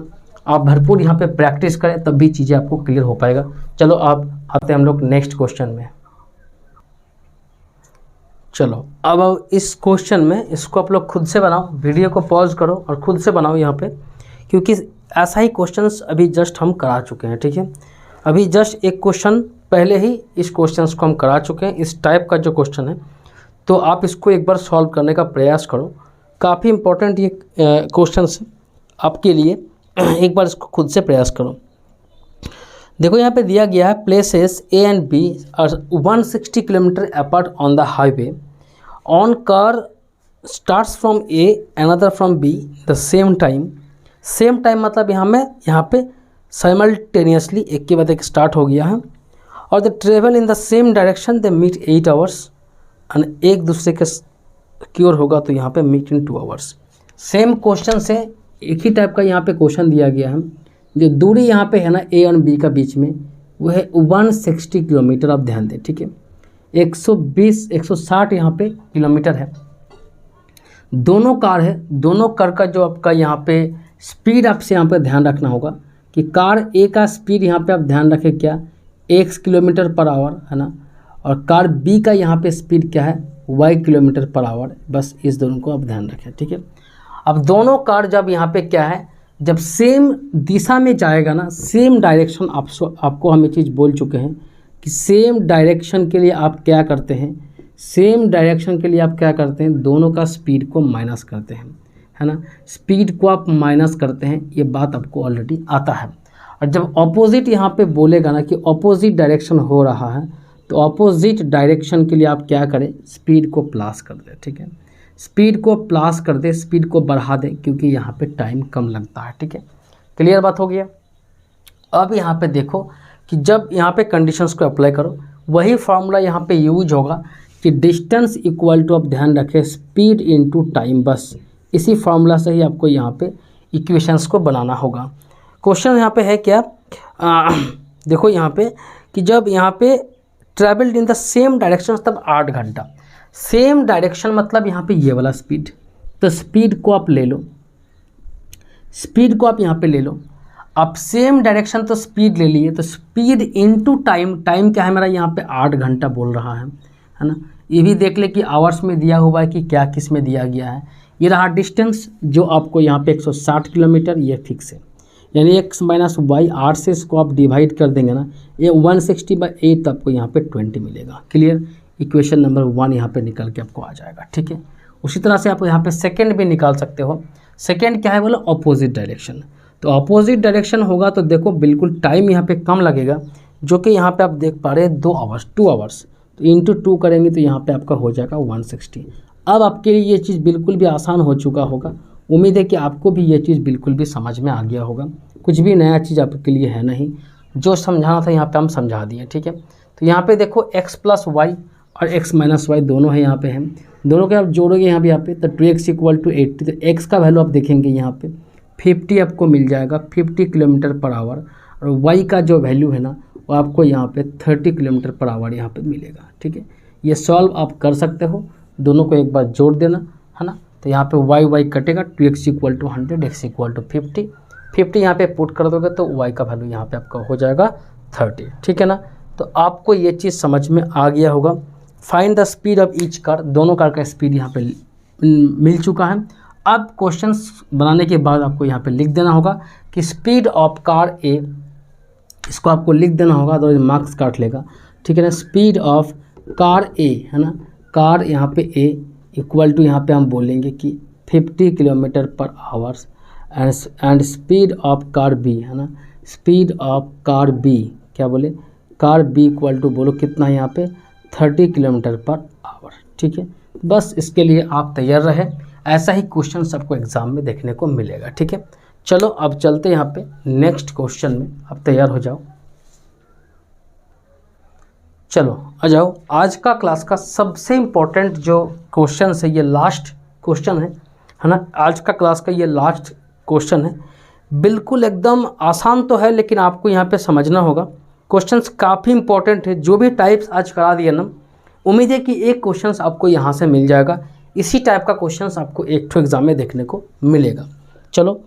आप भरपूर यहाँ पे प्रैक्टिस करें, तब भी चीज़ें आपको क्लियर हो पाएगा। चलो अब आते हैं हम लोग नेक्स्ट क्वेश्चन में। चलो अब इस क्वेश्चन में इसको आप लोग खुद से बनाओ, वीडियो को पॉज करो और खुद से बनाओ यहाँ पे, क्योंकि ऐसा ही क्वेश्चंस अभी जस्ट हम करा चुके हैं। ठीक है, अभी जस्ट एक क्वेश्चन पहले ही इस क्वेश्चंस को हम करा चुके हैं, इस टाइप का जो क्वेश्चन है। तो आप इसको एक बार सॉल्व करने का प्रयास करो, काफ़ी इंपॉर्टेंट ये क्वेश्चंस आपके लिए। एक बार इसको खुद से प्रयास करो। देखो यहाँ पे दिया गया है, places A and B are 160 kilometre apart on the highway, on car starts from A another from B the same time. Same time मतलब यहाँ पे साइमल्टेनियसली एक के बाद एक स्टार्ट हो गया है, और the travel in the same direction they meet 8 hours, and एक दूसरे के की ओर होगा तो यहाँ पे मीट इन 2 आवर्स। सेम क्वेश्चन से एक ही टाइप का यहाँ पे क्वेश्चन दिया गया है। जो दूरी यहाँ पे है ना ए और बी का बीच में, वो है 160 किलोमीटर। आप ध्यान दें, ठीक है, 160 यहाँ पे किलोमीटर है। दोनों कार है, दोनों कार का जो आपका यहाँ पे स्पीड आपसे यहाँ पे ध्यान रखना होगा कि कार ए का स्पीड यहाँ पे आप ध्यान रखें क्या, x किलोमीटर पर आवर है ना, और कार बी का यहाँ पे स्पीड क्या है, y किलोमीटर पर आवर। बस इस दोनों को आप ध्यान रखें, ठीक है। अब दोनों कार जब यहाँ पे क्या है, जब सेम दिशा में जाएगा ना, सेम डायरेक्शन, आपको हम ये चीज़ बोल चुके हैं कि सेम डायरेक्शन के लिए आप क्या करते हैं, सेम डायरेक्शन के लिए आप क्या करते हैं, दोनों का स्पीड को माइनस करते हैं, है ना। स्पीड को आप माइनस करते हैं, ये बात आपको ऑलरेडी आता है। और जब ऑपोजिट यहाँ पे बोलेगा ना कि ऑपोजिट डायरेक्शन हो रहा है, तो ऑपोजिट डायरेक्शन के लिए आप क्या करें, स्पीड को प्लस कर दें, ठीक है। स्पीड को प्लस कर दे, स्पीड को बढ़ा दें, क्योंकि यहाँ पे टाइम कम लगता है, ठीक है। क्लियर बात हो गया। अब यहाँ पे देखो कि जब यहाँ पे कंडीशंस को अप्लाई करो, वही फार्मूला यहाँ पे यूज होगा कि डिस्टेंस इक्वल टू, आप ध्यान रखें, स्पीड इनटू टाइम। बस इसी फार्मूला से ही आपको यहाँ पे इक्वेशंस को बनाना होगा। क्वेश्चन यहाँ पे है क्या, देखो यहाँ पे कि जब यहाँ पे travelled in the same direction, तब 8 घंटा। सेम डायरेक्शन मतलब यहाँ पे ये वाला स्पीड, तो स्पीड को आप ले लो, स्पीड को आप यहाँ पे ले लो। आप सेम डायरेक्शन तो स्पीड ले लिए, तो स्पीड इनटू टाइम, टाइम क्या है मेरा यहाँ पे 8 घंटा बोल रहा है ना। ये भी देख ले कि आवर्स में दिया हुआ है कि क्या किस में दिया गया है। ये रहा डिस्टेंस जो आपको यहाँ पे 160 किलोमीटर, ये फिक्स है, यानी x माइनस वाई, 8 से इसको आप डिवाइड कर देंगे ना, ये 160/8 आपको यहाँ पे 20 मिलेगा। क्लियर, इक्वेशन नंबर 1 यहाँ पे निकल के आपको आ जाएगा, ठीक है। उसी तरह से आप यहाँ पे सेकंड भी निकाल सकते हो। सेकंड क्या है बोलो, अपोजिट डायरेक्शन। तो अपोजिट डायरेक्शन होगा तो देखो बिल्कुल टाइम यहाँ पे कम लगेगा, जो कि यहाँ पे आप देख पा रहे हैं 2 आवर्स, तो इंटू 2 करेंगे तो यहाँ पे आपका हो जाएगा 160। अब आपके लिए ये चीज़ बिल्कुल भी आसान हो चुका होगा। उम्मीद है कि आपको भी ये चीज़ बिल्कुल भी समझ में आ गया होगा। कुछ भी नया चीज़ आपके लिए है नहीं, जो समझाना था यहाँ पे हम समझा दिए, ठीक है। तो यहाँ पे देखो x प्लस वाई और x माइनस वाई दोनों है यहाँ पे हैं, दोनों के आप जोड़ोगे यहाँ पे तो 2x इक्वल टू 80। तो x का वैल्यू आप देखेंगे यहाँ पे 50 आपको मिल जाएगा, 50 किलोमीटर पर आवर, और y का जो वैल्यू है ना वो आपको यहाँ पे 30 किलोमीटर पर आवर यहाँ पे मिलेगा, ठीक है। ये सॉल्व आप कर सकते हो, दोनों को एक बार जोड़ देना, है ना। तो यहाँ पे y कटेगा, 2x equal to 100, x equal to 50 यहाँ पे पुट कर दोगे तो y का वैल्यू यहाँ पे आपका हो जाएगा 30, ठीक है ना। तो आपको ये चीज़ समझ में आ गया होगा। Find the speed of each car, दोनों कार का स्पीड यहाँ पे मिल चुका है। अब क्वेश्चंस बनाने के बाद आपको यहाँ पे लिख देना होगा कि स्पीड ऑफ कार ए, इसको आपको लिख देना होगा, तो मार्क्स काट लेगा, ठीक है ना। स्पीड ऑफ कार ए, है ना, कार यहाँ पे ए इक्वल टू यहाँ पे हम बोलेंगे कि 50 kilometre per hours, and speed of car B, है ना, स्पीड ऑफ कार बी क्या बोले, कार बी इक्वल टू बोलो कितना है यहाँ पे 30 किलोमीटर पर आवर, ठीक है। बस इसके लिए आप तैयार रहे, ऐसा ही क्वेश्चन सबको एग्जाम में देखने को मिलेगा, ठीक है। चलो अब चलते यहाँ पे नेक्स्ट क्वेश्चन में, आप तैयार हो जाओ। चलो आ जाओ, आज का क्लास का सबसे इम्पोर्टेंट जो क्वेश्चन है, ये लास्ट क्वेश्चन है ना, आज का क्लास का ये लास्ट क्वेश्चन है। बिल्कुल एकदम आसान तो है, लेकिन आपको यहाँ पे समझना होगा। क्वेश्चंस काफ़ी इंपॉर्टेंट है, जो भी टाइप्स आज करा दिया ना, उम्मीद है कि एक क्वेश्चंस आपको यहाँ से मिल जाएगा। इसी टाइप का क्वेश्चंस आपको एक एग्जाम में देखने को मिलेगा। चलो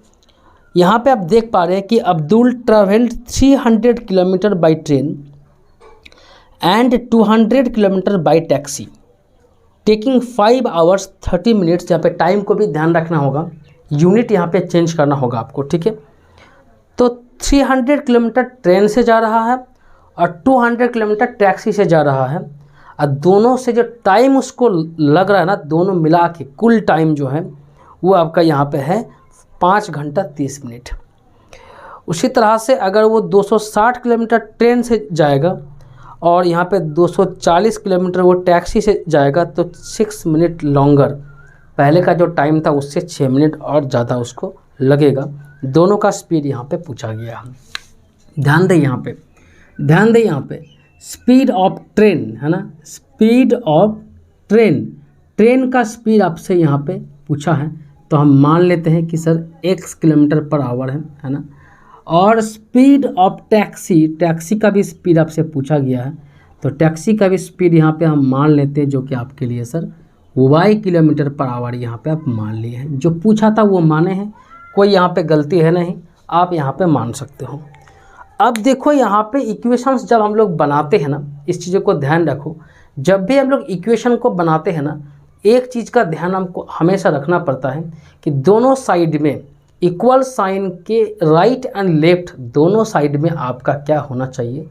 यहाँ पे आप देख पा रहे हैं कि Abdul travelled 300 kilometre by train and 200 kilometre by taxi taking 5 hours 30 minutes. यहाँ पे टाइम को भी ध्यान रखना होगा, यूनिट यहाँ पे चेंज करना होगा आपको, ठीक है। तो 300 किलोमीटर ट्रेन से जा रहा है और 200 किलोमीटर टैक्सी से जा रहा है, और दोनों से जो टाइम उसको लग रहा है ना, दोनों मिला के कुल टाइम जो है वो आपका यहाँ पे है 5 घंटा 30 मिनट। उसी तरह से अगर वो 260 किलोमीटर ट्रेन से जाएगा और यहाँ पे 240 किलोमीटर वो टैक्सी से जाएगा तो 6 मिनट लॉन्गर, पहले का जो टाइम था उससे 6 मिनट और ज़्यादा उसको लगेगा। दोनों का स्पीड यहाँ पे पूछा गया है। ध्यान दें यहाँ पे, ध्यान दें यहाँ पे, स्पीड ऑफ ट्रेन है ना, स्पीड ऑफ ट्रेन, ट्रेन का स्पीड आपसे यहाँ पे पूछा है तो हम मान लेते हैं कि sir x kilometre per hour है ना। और स्पीड ऑफ टैक्सी, टैक्सी का भी स्पीड आपसे पूछा गया है तो टैक्सी का भी स्पीड यहाँ पे हम मान लेते हैं, जो कि आपके लिए sir y kilometre per hour यहाँ पे आप मान लिए हैं। जो पूछा था वो माने हैं, कोई यहाँ पे गलती है नहीं, आप यहाँ पे मान सकते हो। अब देखो यहाँ पे इक्वेशंस जब हम लोग बनाते हैं ना, इस चीज़ों को ध्यान रखो, जब भी हम लोग इक्वेशन को बनाते हैं ना, एक चीज़ का ध्यान हमको हमेशा रखना पड़ता है कि दोनों साइड में इक्वल साइन के राइट एंड लेफ्ट दोनों साइड में आपका क्या होना चाहिए,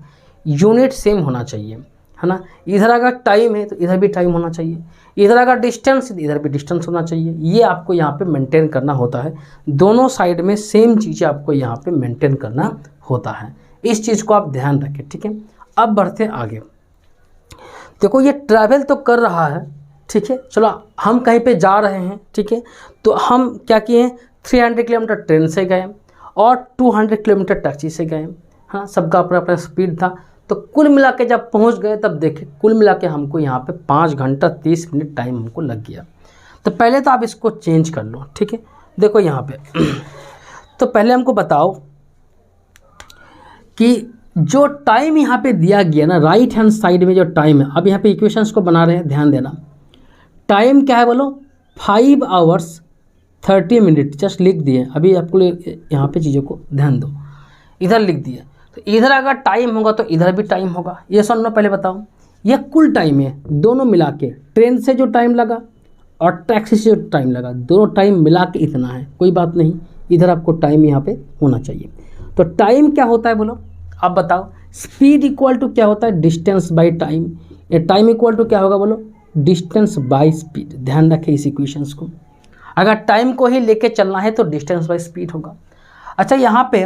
यूनिट सेम होना चाहिए, है ना। इधर अगर टाइम है तो इधर भी टाइम होना चाहिए, इधर अगर डिस्टेंस है तो इधर भी डिस्टेंस होना चाहिए। ये आपको यहाँ पे मेंटेन करना होता है, दोनों साइड में सेम चीज़ें आपको यहाँ पे मेंटेन करना होता है। इस चीज़ को आप ध्यान रखें, ठीक है। अब बढ़ते हैं आगे। देखो ये ट्रैवल तो कर रहा है, ठीक है, चलो हम कहीं पे जा रहे हैं, ठीक है, तो हम क्या किए, 300 किलोमीटर ट्रेन से गए और 200 किलोमीटर टैक्सी से गए, हाँ, सबका अपना अपना स्पीड था। तो कुल मिला के जब पहुंच गए तब देखें कुल मिला के हमको यहाँ पे 5 घंटा 30 मिनट टाइम हमको लग गया। तो पहले तो आप इसको चेंज कर लो, ठीक है। देखो यहाँ पे तो पहले हमको बताओ कि जो टाइम यहाँ पे दिया गया ना, राइट हैंड साइड में जो टाइम है, अब यहाँ पे इक्वेशंस को बना रहे हैं, ध्यान देना। टाइम क्या है बोलो, 5 आवर्स 30 मिनट, जस्ट लिख दिए। अभी आपको यहाँ पे चीज़ों को ध्यान दो, इधर लिख दिया, तो इधर अगर टाइम होगा तो इधर भी टाइम होगा। ये सुनो, पहले बताओ, ये कुल टाइम है दोनों मिला के, ट्रेन से जो टाइम लगा और टैक्सी से जो टाइम लगा, दोनों टाइम मिला के इतना है, कोई बात नहीं, इधर आपको टाइम यहाँ पे होना चाहिए। तो टाइम क्या होता है बोलो, आप बताओ। स्पीड इक्वल टू क्या होता है, डिस्टेंस बाई टाइम। ये टाइम इक्वल टू क्या होगा बोलो, डिस्टेंस बाई स्पीड। ध्यान रखें इस इक्वेशंस को, अगर टाइम को ही लेके चलना है तो डिस्टेंस बाई स्पीड होगा। अच्छा, यहाँ पे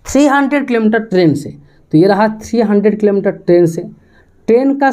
300 किलोमीटर ट्रेन से, तो ये रहा 300 किलोमीटर ट्रेन से, ट्रेन का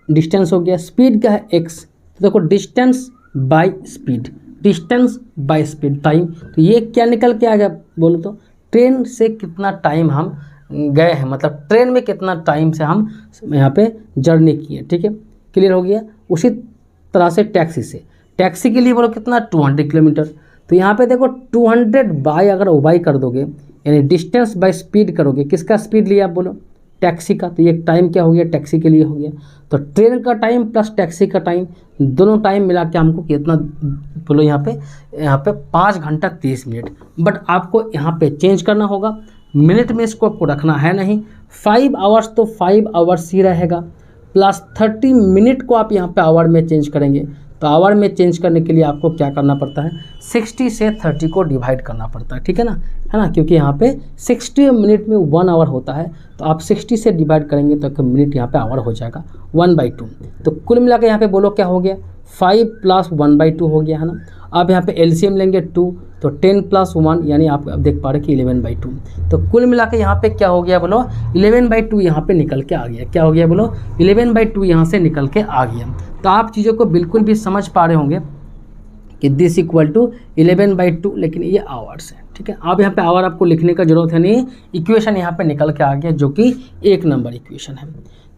डिस्टेंस हो गया, स्पीड क्या है x, तो देखो distance by speed, distance by speed time. तो ये क्या निकल के आ गया बोलो तो, ट्रेन से कितना टाइम हम गए हैं, मतलब ट्रेन में कितना टाइम से हम यहाँ पे जर्नी किए, ठीक है, क्लियर हो गया। उसी तरह से टैक्सी से, टैक्सी के लिए बोलो कितना, 200 किलोमीटर। तो यहाँ पे देखो 200 बाई अगर वाई कर दोगे, यानी डिस्टेंस बाय स्पीड करोगे, किसका स्पीड लिया आप बोलो, टैक्सी का। तो ये टाइम क्या हो गया, टैक्सी के लिए हो गया। तो ट्रेन का टाइम प्लस टैक्सी का टाइम, दोनों टाइम मिला के हमको कितना बोलो, यहाँ पे 5 घंटा 30 मिनट। बट आपको यहाँ पे चेंज करना होगा, मिनट में इसको आपको रखना है नहीं। 5 आवर्स तो 5 आवर्स ही रहेगा, प्लस 30 मिनट को आप यहाँ पे आवर में चेंज करेंगे। तो आवर में चेंज करने के लिए आपको क्या करना पड़ता है, 60 से 30 को डिवाइड करना पड़ता है, ठीक है ना, क्योंकि यहाँ पे 60 मिनट में 1 आवर होता है, तो आप 60 से डिवाइड करेंगे तो मिनट यहाँ पे आवर हो जाएगा 1/2। तो कुल मिला के यहाँ पे बोलो क्या हो गया, 5 + 1/2 हो गया, है ना। अब यहाँ पे एलसीएम लेंगे 2, तो 10 + 1 यानी आप अब देख पा रहे कि 11/2। तो कुल मिला के यहाँ पे क्या हो गया बोलो, 11/2 यहाँ पे निकल के आ गया। क्या हो गया बोलो, 11/2 यहाँ से निकल के आ गया। तो आप चीज़ों को बिल्कुल भी समझ पा रहे होंगे कि दिस इक्वल टू 11/2, लेकिन ये आवर्स है, ठीक है। अब यहाँ पे आवर आपको लिखने का जरूरत है नहीं, इक्वेशन यहाँ पे निकल के आ गया, जो कि 1 नंबर इक्वेशन है।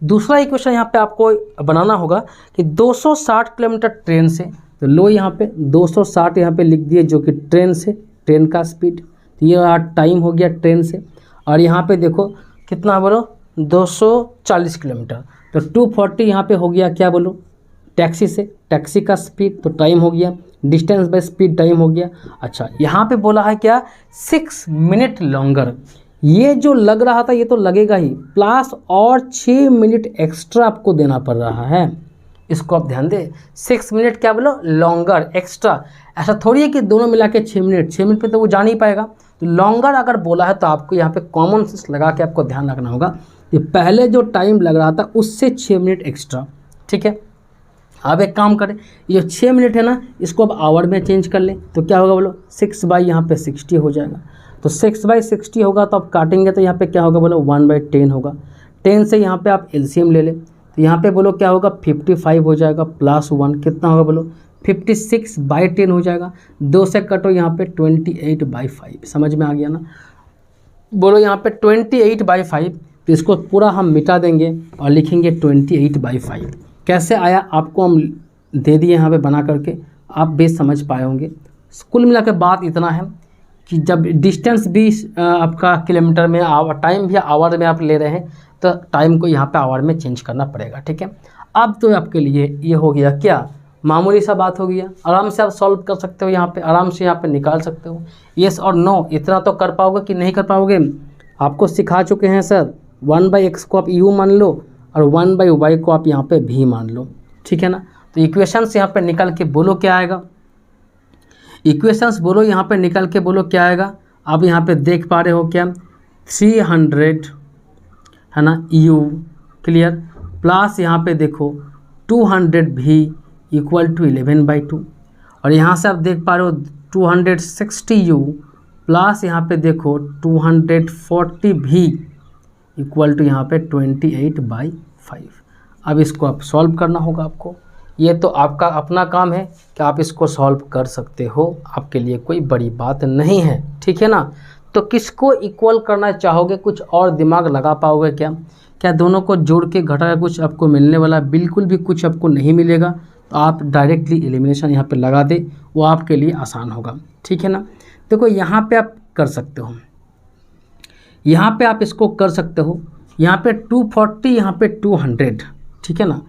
दूसरा इक्वेशन यहाँ पे आपको बनाना होगा कि 260 किलोमीटर ट्रेन से, तो लो यहाँ पे 260 यहाँ पे लिख दिए, जो कि ट्रेन से, ट्रेन का स्पीड। तो ये टाइम हो गया ट्रेन से, और यहाँ पे देखो कितना बोलो, 240 किलोमीटर, तो 240 यहाँ पे हो गया क्या बोलो, टैक्सी से, टैक्सी का स्पीड तो टाइम हो गया, डिस्टेंस बाय स्पीड टाइम हो गया। अच्छा यहाँ पे बोला है क्या 6 मिनट लॉन्गर, ये जो लग रहा था ये तो लगेगा ही, प्लस और 6 मिनट एक्स्ट्रा आपको देना पड़ रहा है, इसको आप ध्यान दें। 6 मिनट क्या बोलो लॉन्गर एक्स्ट्रा, ऐसा थोड़ी है कि दोनों मिला के 6 मिनट, 6 मिनट पे तो वो जा नहीं पाएगा। तो लॉन्गर अगर बोला है तो आपको यहाँ पे कॉमन सेंस लगा के आपको ध्यान रखना होगा कि पहले जो टाइम लग रहा था उससे 6 मिनट एक्स्ट्रा, ठीक है। अब एक काम करें, ये 6 मिनट है ना इसको अब आवर में चेंज कर लें, तो क्या होगा बोलो 6 बाई यहाँ पे 60 हो जाएगा। तो 6 बाई 60 होगा तो आप काटेंगे तो यहाँ पे क्या होगा बोलो 1 बाई 10 होगा। 10 से यहाँ पे आप एलसीएम ले लें तो यहाँ पे बोलो क्या होगा 55 हो जाएगा, प्लस 1 कितना होगा बोलो 56 बाई 10 हो जाएगा। 2 से कटो यहाँ पे 28 बाई 5, समझ में आ गया ना। बोलो यहाँ पे 28 बाई 5, तो इसको पूरा हम मिटा देंगे और लिखेंगे 28 बाई 5। कैसे आया आपको हम दे दिए यहाँ पे बना करके, आप बेस समझ पाए होंगे। कुल मिला के बात इतना है कि जब डिस्टेंस भी आपका किलोमीटर में, टाइम भी आवर में आप ले रहे हैं तो टाइम को यहाँ पे आवर में चेंज करना पड़ेगा, ठीक है। अब तो आपके लिए ये हो गया क्या, मामूली सा बात हो गया, आराम से आप सॉल्व कर सकते हो, यहाँ पे आराम से यहाँ पे निकाल सकते हो। येस और नो इतना तो कर पाओगे कि नहीं कर पाओगे, आपको सिखा चुके हैं सर। 1/x को आप u मान लो और 1/y को आप यहाँ पे v मान लो, ठीक है ना। तो इक्वेशंस यहाँ पे निकल के बोलो क्या आएगा, इक्वेशंस बोलो यहाँ पे निकल के बोलो क्या आएगा। आप यहाँ पे देख पा रहे हो क्या 300 है ना u क्लियर, प्लस यहाँ पे देखो 200 v इक्वल टू 11/2, और यहाँ से आप देख पा रहे हो 260 u प्लस यहाँ पे देखो 240 v इक्वल टू यहाँ पे 28/5। अब इसको आप सॉल्व करना होगा आपको, ये तो आपका अपना काम है कि आप इसको सॉल्व कर सकते हो, आपके लिए कोई बड़ी बात नहीं है, ठीक है ना। तो किसको इक्वल करना चाहोगे, कुछ और दिमाग लगा पाओगे क्या, क्या दोनों को जोड़ के घटा के कुछ आपको मिलने वाला, बिल्कुल भी कुछ आपको नहीं मिलेगा। तो आप डायरेक्टली एलिमिनेशन यहाँ पे लगा दे, वो आपके लिए आसान होगा, ठीक है ना। देखो यहाँ पे आप कर सकते हो, यहाँ पे आप इसको कर सकते हो, यहाँ पे 240 यहाँ पे 200, ठीक है ना।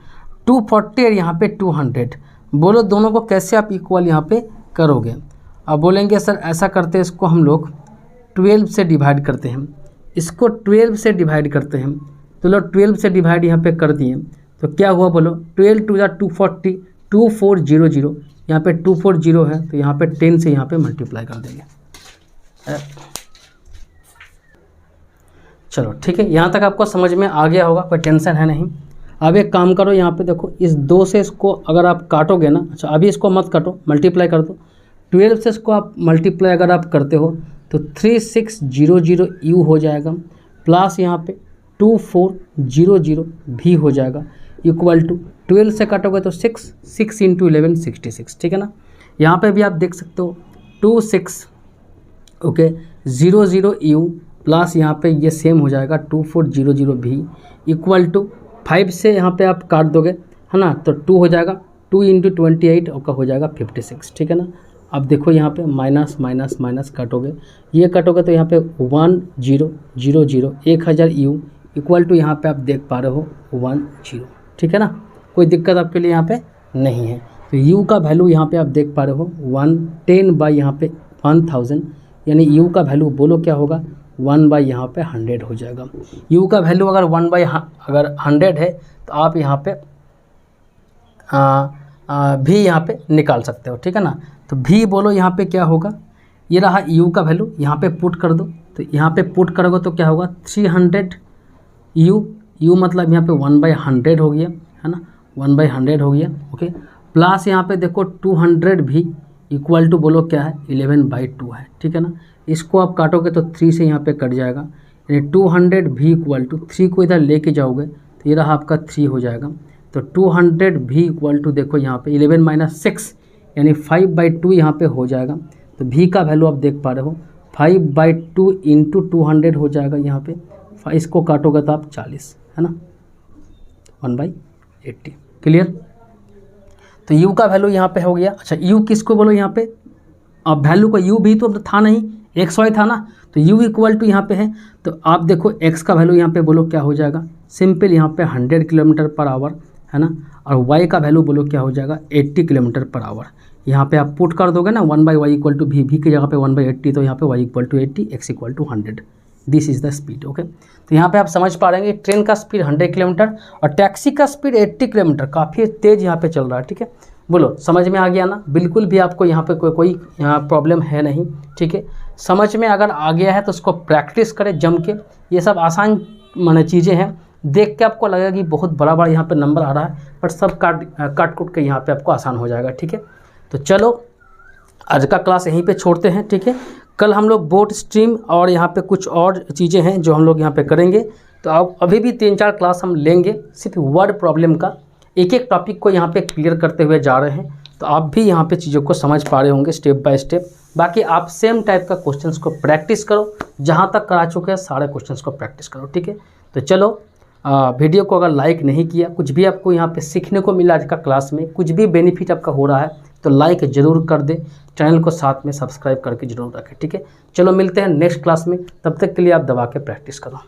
240 और यहाँ पे 200, बोलो दोनों को कैसे आप इक्वल यहाँ पे करोगे। अब बोलेंगे सर ऐसा करते हैं, इसको हम लोग 12 से डिवाइड करते हैं, इसको 12 से डिवाइड करते हैं। तो लो 12 से डिवाइड यहाँ पे कर दिए तो क्या हुआ बोलो 12 टू 240, 2400, यहाँ पे 240 है तो यहाँ पे 10 से यहाँ पे मल्टीप्लाई कर देंगे। चलो ठीक है, यहाँ तक आपको समझ में आ गया होगा, कोई टेंशन है नहीं। अब एक काम करो, यहाँ पे देखो इस 2 से इसको अगर आप काटोगे ना, अच्छा अभी इसको मत काटो, मल्टीप्लाई कर दो। 12 से इसको आप मल्टीप्लाई अगर आप करते हो तो 3600 u हो जाएगा, प्लस यहाँ पे 2400 भी हो जाएगा, इक्वल टू 12 से काटोगे तो 6 × 11 66, ठीक है ना। यहाँ पे भी आप देख सकते हो 26 ओके 00 u प्लस यहाँ पे ये सेम हो जाएगा 2400 भी इक्वल टू 5 से यहाँ पे आप काट दोगे है ना, तो 2 हो जाएगा, 2 × 28 का हो जाएगा 56, ठीक है ना। अब देखो यहाँ पे माइनस माइनस माइनस काटोगे, ये काटोगे तो यहाँ पे 1000 1000 u इक्वल टू यहाँ पे आप देख पा रहे हो 10, ठीक है ना। कोई दिक्कत आपके लिए यहाँ पे नहीं है। तो u का वैल्यू यहाँ पे आप देख पा रहे हो 110 बाई यहाँ पे 1000, यानी u का वैल्यू बोलो क्या होगा 1 बाई यहाँ पे 100 हो जाएगा। u का वैल्यू अगर 1 बाई अगर 100 है तो आप यहाँ पे भी यहाँ पे निकाल सकते हो, ठीक है ना। तो भी बोलो यहाँ पे क्या होगा, ये रहा u का वैल्यू, यहाँ पे पुट कर दो, तो यहाँ पे पुट करोगे तो क्या होगा 300 u मतलब यहाँ पे 1/100 हो गया है ना, 1/100 हो गया ओके। प्लस यहाँ पे देखो 200 भी इक्वल टू बोलो क्या है 11/2 है, ठीक है ना। इसको आप काटोगे तो 3 से यहाँ पे कट जाएगा, यानी 200 भी इक्वल टू 3 को इधर लेके जाओगे तो ये रहा आपका 3 हो जाएगा। तो 200 भी इक्वल टू देखो यहाँ पे 11 - 6 यानी 5/2 यहाँ पे हो जाएगा। तो भी का वैल्यू आप देख पा रहे हो 5/2 × 200 हो जाएगा यहाँ पे, इसको काटोगे तो आप 40 है ना, 1/80 क्लियर। तो u का वैल्यू यहाँ पे हो गया। अच्छा u किसको बोलो यहाँ पे, अब वैल्यू को u भी तो था नहीं, xy था ना, तो u इक्वल टू यहाँ पे है। तो आप देखो x का वैल्यू यहाँ पे बोलो क्या हो जाएगा, सिंपल यहाँ पे 100 km/h है ना, और y का वैल्यू बोलो क्या हो जाएगा 80 किलोमीटर पर आवर। यहाँ पे आप पुट कर दोगे ना 1/y इक्वल टू v की जगह पे 1/80, तो यहाँ पे y equal to 80, x equal to 100, this is the speed. Okay, तो यहाँ पे आप समझ पा रहे हैं ट्रेन का स्पीड 100 किलोमीटर और टैक्सी का स्पीड 80 किलोमीटर, काफ़ी तेज़ यहाँ पे चल रहा है। ठीक है, बोलो समझ में आ गया ना? बिल्कुल भी आपको यहाँ पे कोई प्रॉब्लम है नहीं। ठीक है, समझ में अगर आ गया है तो उसको प्रैक्टिस करें जम के। ये सब आसान माने चीज़ें हैं, देख के आपको लगेगा कि बहुत बड़ा बड़ा यहाँ पे नंबर आ रहा है, बट सब काट कूट के यहाँ पे आपको आसान हो जाएगा। ठीक है, तो चलो आज का क्लास यहीं पे छोड़ते हैं। ठीक है, कल हम लोग बोट स्ट्रीम और यहाँ पे कुछ और चीज़ें हैं जो हम लोग यहाँ पे करेंगे। तो आप अभी भी 3-4 क्लास हम लेंगे सिर्फ वर्ड प्रॉब्लम का, एक एक टॉपिक को यहाँ पे क्लियर करते हुए जा रहे हैं। तो आप भी यहाँ पे चीज़ों को समझ पा रहे होंगे स्टेप बाय स्टेप। बाकी आप सेम टाइप का क्वेश्चंस को प्रैक्टिस करो, जहाँ तक करा चुके हैं सारे क्वेश्चंस को प्रैक्टिस करो। ठीक है, तो चलो वीडियो को अगर लाइक नहीं किया, कुछ भी आपको यहाँ पे सीखने को मिला आज का क्लास में, कुछ भी बेनिफिट आपका हो रहा है तो लाइक ज़रूर कर दे, चैनल को साथ में सब्सक्राइब करके जरूर रखें। ठीक है, चलो मिलते हैं नेक्स्ट क्लास में, तब तक के लिए आप दबा के प्रैक्टिस करो।